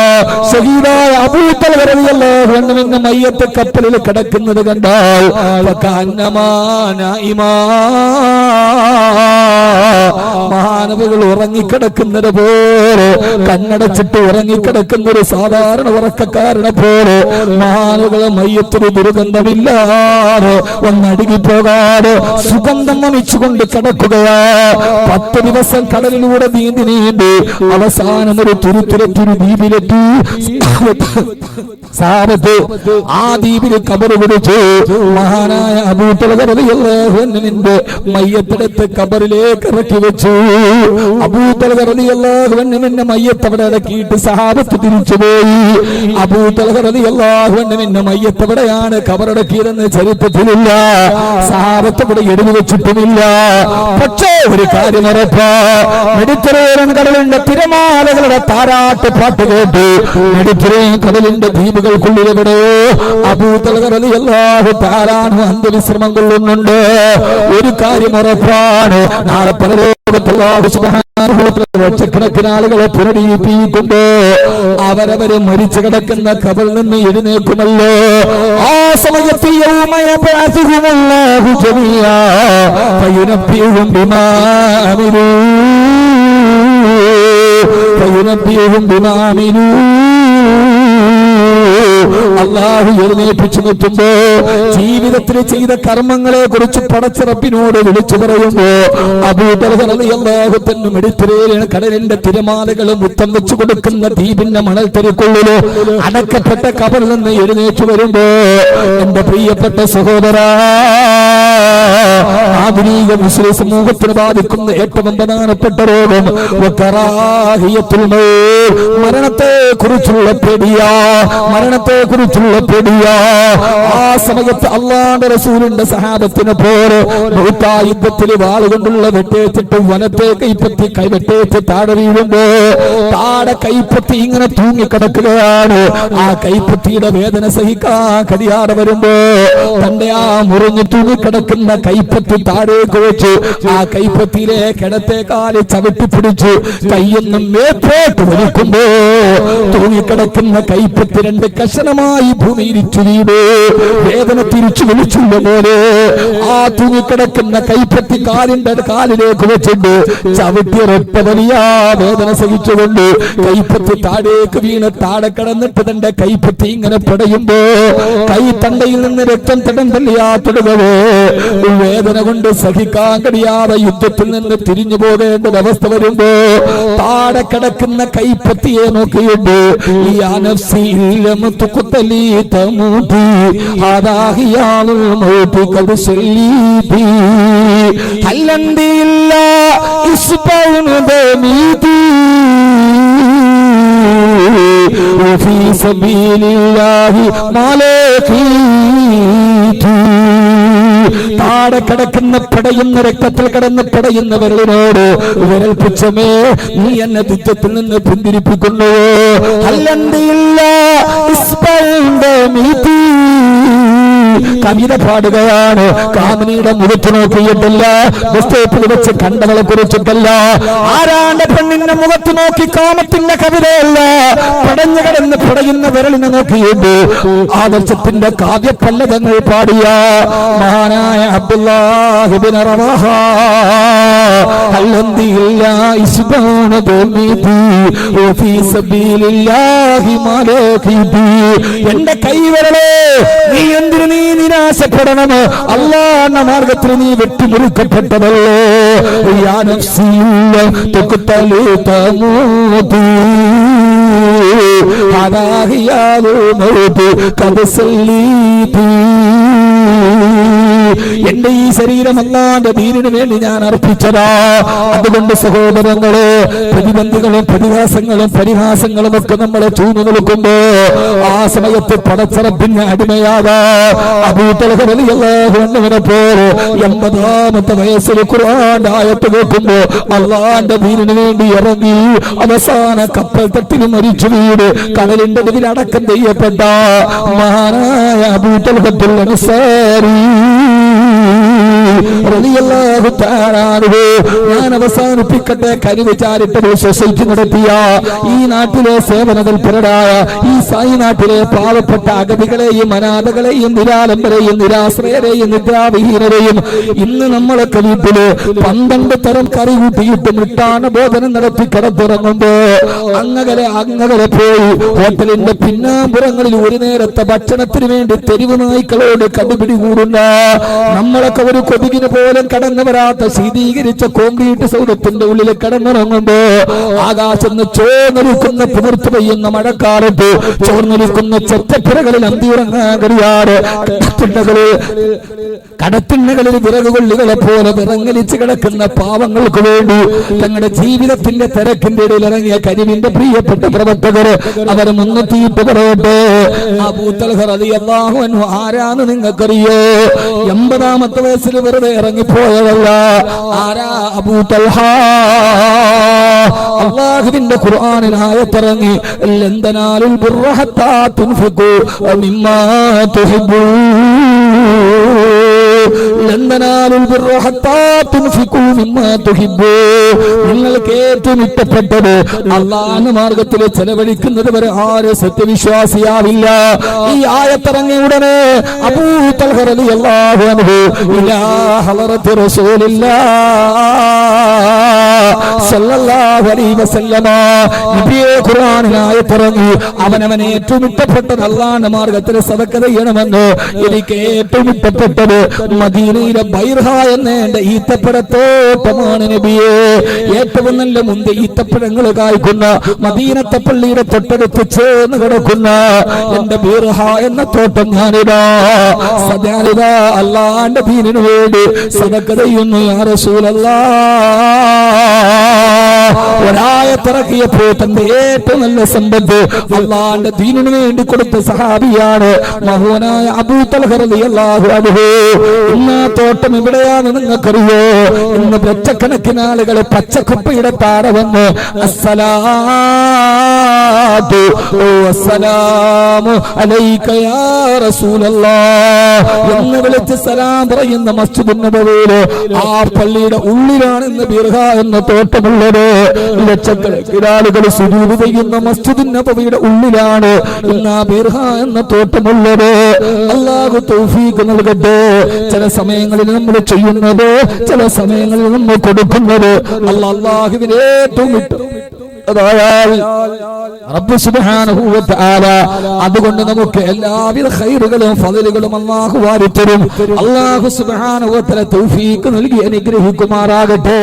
ഷഹീദായ അബൂ തൽഹ റളിയല്ലാഹു അൻഹു മയ്യത്ത് കപ്പലിൽ കിടക്കുന്നത് കണ്ടാൽ മഹാനവകൾ ഉറങ്ങിക്കിടക്കുന്നത് പോലെ, കണ്ണടച്ചിട്ട് ഉറങ്ങിക്കിടക്കുന്ന ഒരു സാധാരണ ഉറക്കക്കാരനെ പോലെ മഹാനവകളെ മയ്യത്തൊരു ദുർഗന്ധമില്ലാതെ ഒന്നടുങ്ങിപ്പോകാതെ സുഗന്ധം വമിച്ചുകൊണ്ട് കിടക്കുകയാ. 10 ദിവസം കടലിലൂടെ നീന്തി അവസാനം ഒരു തുരുത്തുരത്തൊരു ദ്വീപിലെത്തി. സാബത്ത് ആ ദ്വീപിൽ കബറ് പിടിച്ചു. മഹാനായ അബൂ തൽഹ റളിയല്ലാഹു അൻഹുവിന്റെ മയ്യത്തെടുത്ത് കബറിലേക്ക് ഇറക്കി വെച്ചു. അബൂ തൽഹ റളിയല്ലാഹു അൻഹുവിന്റെ മയ്യത്ത് അവിടെ ഇറക്കിയിട്ട് സഹാബത്ത് തിരിച്ചുപോയി. അബൂ തൽഹ റളിയല്ലാഹു അൻഹുവിന്റെ മയ്യത്ത് എവിടെയാണ് കബറടക്കിയതെന്ന് ചരിത്രത്തിലില്ല, സഹാബത്ത് ഇവിടെ എഴുതി വെച്ചിട്ടുമില്ല. പക്ഷേ ഒരു കാര്യം ഉറപ്പാ, മെഡിറ്ററേനിയൻ കടലിന്റെ തിരമാലകളുടെ താരാട്ട് പാട്ട് കേട്ട് മെഡിറ്ററേനിയൻ കടലിന്റെ ദ്വീപുകൾക്കുള്ളിൽ എവിടെയോ അബൂ തൽഹ റളിയല്ലാഹു തആല അൻഹു അന്ത്യവിശ്രമം കൊള്ളുന്നുണ്ട്. ഒരു കാര്യം ഉറപ്പാണ്, നാളെ പരലോകത്ത് അല്ലാഹു സുബ്ഹാനഹു വ തആല ലക്ഷക്കണക്കിന് ആളുകളെ പുനരുജ്ജീവിപ്പിക്കുമ്പോ അവരവര് മരിച്ചു കിടക്കുന്ന ഖബറിൽ നിന്ന് എഴുന്നേൽക്കുമല്ലോ. ആ സമയത്ത് യൗമ യബ്അസുഹുമുല്ലാഹു ജമീഅ ഫയുനബ്ബിഉഹും ബിമാ അമിലൂ അല്ലാഹു എഴുന്നേൽപ്പിച്ചു നിർത്തുമ്പോ ജീവിതത്തിൽ ചെയ്ത കർമ്മങ്ങളെ കുറിച്ച് പടച്ചിറപ്പിനോട് വിളിച്ചു പറയുമ്പോ അബൂ തൽഹ റളിയല്ലാഹു അൻഹു മെഡിറ്ററേനിയൻ കടലിന്റെ തിരമാലകൾ മുത്തം വെച്ചു കൊടുക്കുന്ന ദ്വീപിന്റെ മണൽത്തരിക്കുള്ളില് അടക്കപ്പെട്ട ഖബറിൽ നിന്ന് എഴുന്നേറ്റു വരുമ്പോ എന്റെ പ്രിയപ്പെട്ട സഹോദരാ, ആധുനിക മുസ്ലിം സമൂഹത്തിന് ബാധിക്കുന്ന ഏറ്റവും പ്രധാനപ്പെട്ട രോഗം മരണത്തെ കുറിച്ചുള്ള പേടിയാ, മരണത്തെ കുറിച്ചുള്ള പേടിയാ. ആ സമയത്ത് അല്ലാഹുവിന്റെ റസൂലിന്റെ സഹാബത്തിനെ പോലെ യുദ്ധത്തിൽ വാളുകൊണ്ടുള്ള വെട്ടേറ്റിട്ട് വനത്തെ കൈപ്പത്തി താഴെ വീഴുമ്പോ താഴെ കൈപ്പത്തി ഇങ്ങനെ തൂങ്ങിക്കിടക്കുകയാണ്. ആ കൈപ്പത്തിയുടെ വേദന സഹിക്കാൻ കഴിയാതെ വരുമ്പോ തന്റെ ആ മുറിഞ്ഞു തൂങ്ങിക്കിടക്കുന്ന കൈപ്പത്തി താഴേക്ക് വെച്ച് ആ കൈപ്പത്തിയിലെ കിടത്തേക്കാല് ചവിട്ടി പിടിച്ചു കയ്യൊന്നും മേപ്പോട്ട് വലിക്കുമ്പോ തൂങ്ങിക്കിടക്കുന്ന കൈപ്പത്തി 2 കഷണമായി ഭൂമിയിരിച്ചു വീട്. വേദന തിരിച്ചു വിളിച്ചുള്ള പോലെ ആ തൂങ്ങിക്കിടക്കുന്ന കൈപ്പത്തി കാലിലേക്ക് വെച്ചിട്ട് ചവിട്ടി ഒരൊറ്റ വലിയ വേദന സഹിച്ചുകൊണ്ട് കൈപ്പത്തി താഴേക്ക് വീണ് താഴെ കിടന്നിട്ട് തന്റെ കൈപ്പത്തി ഇങ്ങനെ പടയുമ്പോ കൈ തണ്ടയിൽ നിന്ന് രക്തം തടം തള്ളിയാത്തുടവേ വേദന കൊണ്ട് സഹിക്കാൻ കഴിയാതെ യുദ്ധത്തിൽ നിന്ന് തിരിഞ്ഞു പോകേണ്ട അവസ്ഥ വരുമ്പോ താഴെ കിടക്കുന്ന കൈപ്പത്തിയെ നോക്കിയിട്ട് وفي سبيل الله ما لقيت താഴെ കിടക്കുന്ന പടയുന്ന രക്തത്തിൽ കിടന്ന് പടയുന്ന വിരലിനോട് വിരൽ പുച്ഛമേ നീ എന്നെ ദുഃഖത്തിൽ നിന്ന് പിന്തിരിപ്പിക്കുന്നു. കവിത പാടുകയാണ്. കാമിനിയുടെ മുഖത്ത് നോക്കിയിട്ടില്ല, ബസ്റ്റോപ്പിൽ വെച്ച് കണ്ടവളെ കുറിച്ചിട്ടല്ല, ആരാന്റെ പെണ്ണിന്റെ മുഖത്ത് നോക്കി കാമത്തിന്റെ കവിതയല്ല, പടഞ്ഞു കിടന്ന് പടയുന്ന വിരലിനെ നോക്കിയിട്ട് ആദർശത്തിന്റെ കാവ്യപല്ലവങ്ങൾ പാടിയ മഹാനായ അബ്ദുല്ലാഹ് ഇബ്നു റവാഹ അൽഹംദുലില്ലാഹി സുബ്ഹാനഹു വഫീ സബീലില്ലാഹി മാലഖിബി. എന്റെ കൈവിരലേ നീ എന്തിനു നീ നിരാശപ്പെടണം, അല്ലാഹുവിന്റെ മാർഗത്തിൽ നീ വെട്ടിമുറിക്കപ്പെട്ടതല്ലോ. യാ നഫ്സി തുഖ്തലു തമൂതി ഹദാഹിയാലു മൗതി കബസല്ലീതി. എന്റെ ഈ ശരീരം അല്ലാഹുവിന്റെ ദീനിനു വേണ്ടി ഞാൻ അർപ്പിച്ചതാ. അതുകൊണ്ട് സഹോദരങ്ങളെ, പ്രതിബന്ധികളും പ്രതിഹാസങ്ങളും പരിഹാസങ്ങളും ഒക്കെ നമ്മളെ ചൂന്നു നിൽക്കുമ്പോ ആ സമയത്ത് പടച്ചറപ്പിന് അടിമയാകാ. അബൂ തൽഹ റളിയല്ലാഹു അൻഹുവിനെ പോലെ 80ാമത്തെ വയസ്സിൽ ഖുർആന്റെ ആയത്ത് കേൾക്കുമ്പോ അല്ലാഹുവിന്റെ ദീനിനു വേണ്ടി ഇറങ്ങി അവസാന കപ്പൽ തട്ടിൽ മരിച്ചു വീട് കടലിന്റെ നടുവിൽ അടക്കം ചെയ്യപ്പെട്ട മഹാനായ അബൂ തൽഹത്തുൽ അൻസാരി റളിയല്ലാഹു തആല അൻഹു. ഞാൻ അവസാനിപ്പിക്കട്ടെ. കരുവ് ചാരിറ്റബിൾ സൊസൈറ്റി നടത്തിയ ഈ നാട്ടിലെ സേവന തൽപരരായ ഈ സായി നാട്ടിലെ പാവപ്പെട്ട അഗതികളെയും അനാഥകളെയും നിരാലംബരെയും നിരാശ്രയരെയും നിദ്രാവിഹീനരെയും ഇന്ന് നമ്മളൊക്കെ വീട്ടില് 12 തരം കറി കൂട്ടിയിട്ട് മിട്ടാന ബോധനം നടത്തി കിടത്തിറങ്ങുമ്പോ അങ്ങകലെ പോയി ഹോട്ടലിന്റെ പിന്നാമ്പുറങ്ങളിൽ ഒരു നേരത്തെ ഭക്ഷണത്തിന് വേണ്ടി തെരുവ് നായ്ക്കളോട് കടുപിടി കൂടുന്ന നമ്മളൊക്കെ ഒരു കൊതുകിന് പോലും കടന്നു വരാത്ത ശീതീകരിച്ച കോൺക്രീറ്റ് സൗധത്തിന്റെ ഉള്ളിൽ കിടന്നിറങ്ങുമ്പോ ആകാശം ചോർന്നൊലിക്കുന്ന പുതിർത്തു പെയ്യുന്ന മഴക്കാലത്ത് ചോർന്നൊലിക്കുന്ന ചെറ്റപ്പുരകളിൽ അന്തിയുറങ്ങാൻ കഴിയാറ് കടത്തിണ്ണകളിൽ വിറകുകൊള്ളികളെ പോലെ വിറങ്ങലിച്ച് കിടക്കുന്ന പാവങ്ങൾക്ക് വേണ്ടി തങ്ങളുടെ ജീവിതത്തിന്റെ തിരക്കിന്റെ ഇടയിൽ ഇറങ്ങിയ കരിവിന്റെ പ്രിയപ്പെട്ട പ്രവർത്തകർ അവർ മുന്നെത്തിയിട്ട് പറയട്ടെ. അബൂ തൽഹ റളിയല്ലാഹു അൻഹു ആരാന്ന് നിങ്ങൾക്കറിയോ? 80ാമത്തെ വയസ്സിൽ വെറുതെ ഇറങ്ങിപ്പോയതല്ല. ആരാ അബൂ തൽഹ? അല്ലാഹുവിന്റെ ഖുർആനിൽ ആയത്തിറങ്ങി ലൻ തനാലുൽ ബിർറ ഹത്താ തുൻഫിഖു മിമ്മാ തുഹിബ്ബൂൻ. നിങ്ങൾക്ക് ഏറ്റവും ഇഷ്ടപ്പെട്ടത് അല്ലാഹുവിന്റെ മാർഗത്തിൽ ചെലവഴിക്കുന്നത് വരെ ആരും സത്യവിശ്വാസിയാവില്ല. ഈ ആയത്തിറങ്ങിയ ഉടനെ അബൂ തൽഹ റളിയല്ലാഹു അൻഹു ഇലാ ഹളറത്തി റസൂലില്ലാഹ് സല്ലല്ലാഹു അലൈഹി വസല്ലമ നബിയെ ഖുർആനിൽ ആയത്തിറങ്ങി അവനവൻ ഏറ്റവും ഇഷ്ടപ്പെട്ടത് അല്ലാഹുവിന്റെ മാർഗത്തിൽ സദഖ ചെയ്യണമെന്ന്. എനിക്ക് ഏറ്റവും ഇഷ്ടപ്പെട്ടത് മദീനയിലെ ബൈർഹ എന്ന എന്റെ ഈത്തപ്പഴത്തോട്ടമാണ് നബിയെ. ഏറ്റവും നല്ല മുന്തിയ ഈത്തപ്പഴങ്ങൾ കായ്ക്കുന്ന മദീനത്തെ പള്ളിയുടെ തൊട്ടടുത്ത് ചേർന്ന് കിടക്കുന്ന എന്റെ ബൈർഹ എന്ന തോട്ടം ഞാനിതാ സദാലിതാ അല്ലാഹുവിന്റെ ദീനിനു വേണ്ടി സദഖ ചെയ്യുന്നു യാ റസൂലല്ലാഹ്. ഒരായത്തിറക്കിയപ്പോ തന്റെ ഏറ്റവും നല്ല സമ്പത്ത് അല്ലാഹുവിന്റെ ദീനിനു വേണ്ടി കൊടുത്ത സഹാബിയാണ് മഹാനായ അബൂ തൽഹ റളിയല്ലാഹു അൻഹു. ഇന്ന് ആ തോട്ടം എവിടെയാണ് നിങ്ങൾക്കറിയോ? ഇന്ന് ലക്ഷക്കണക്കിന് ആളുകൾ പച്ചക്കുപ്പയുടെ താഴെ വന്ന് അസ്സലാത്തു വസ്സലാമു അലൈക യാ റസൂലല്ലാഹ് എന്ന് വിളിച്ച് സലാം പറയുന്ന മസ്ജിദുൻ നബവിയിലെ ആ പള്ളിയുടെ ഉള്ളിലാണ് ഇന്ന് ബിർഹ എന്ന തോട്ടമുള്ളത്. ലക്ഷക്കണക്കിന് ആളുകൾ സുജൂദ് ചെയ്യുന്ന മസ്ജിദുൻ നബവിയുടെ ഉള്ളിലാണ് ഇന്ന് ആ ബിർഹ എന്ന തോട്ടമുള്ളത്. അല്ലാഹു തൗഫീഖ് നൽകട്ടെ. ചില സമയങ്ങളിൽ നമ്മൾ ചെയ്യുന്നത്, ചില സമയങ്ങളിൽ നമ്മൾ കൊടുക്കുന്നത് അല്ലാഹുവിന് ഏറ്റവും റബ്ബ് സുബ്ഹാനഹു വ തആല അതുകൊണ്ട് നമുക്ക് എല്ലാവിധ ഖൈറുകളും ഫളലുകളും അല്ലാഹു വാരിത്തരും. അല്ലാഹു സുബ്ഹാനഹു വ തആല തൗഫീഖ് നൽകി അനുഗ്രഹിക്കുമാറാകട്ടെ.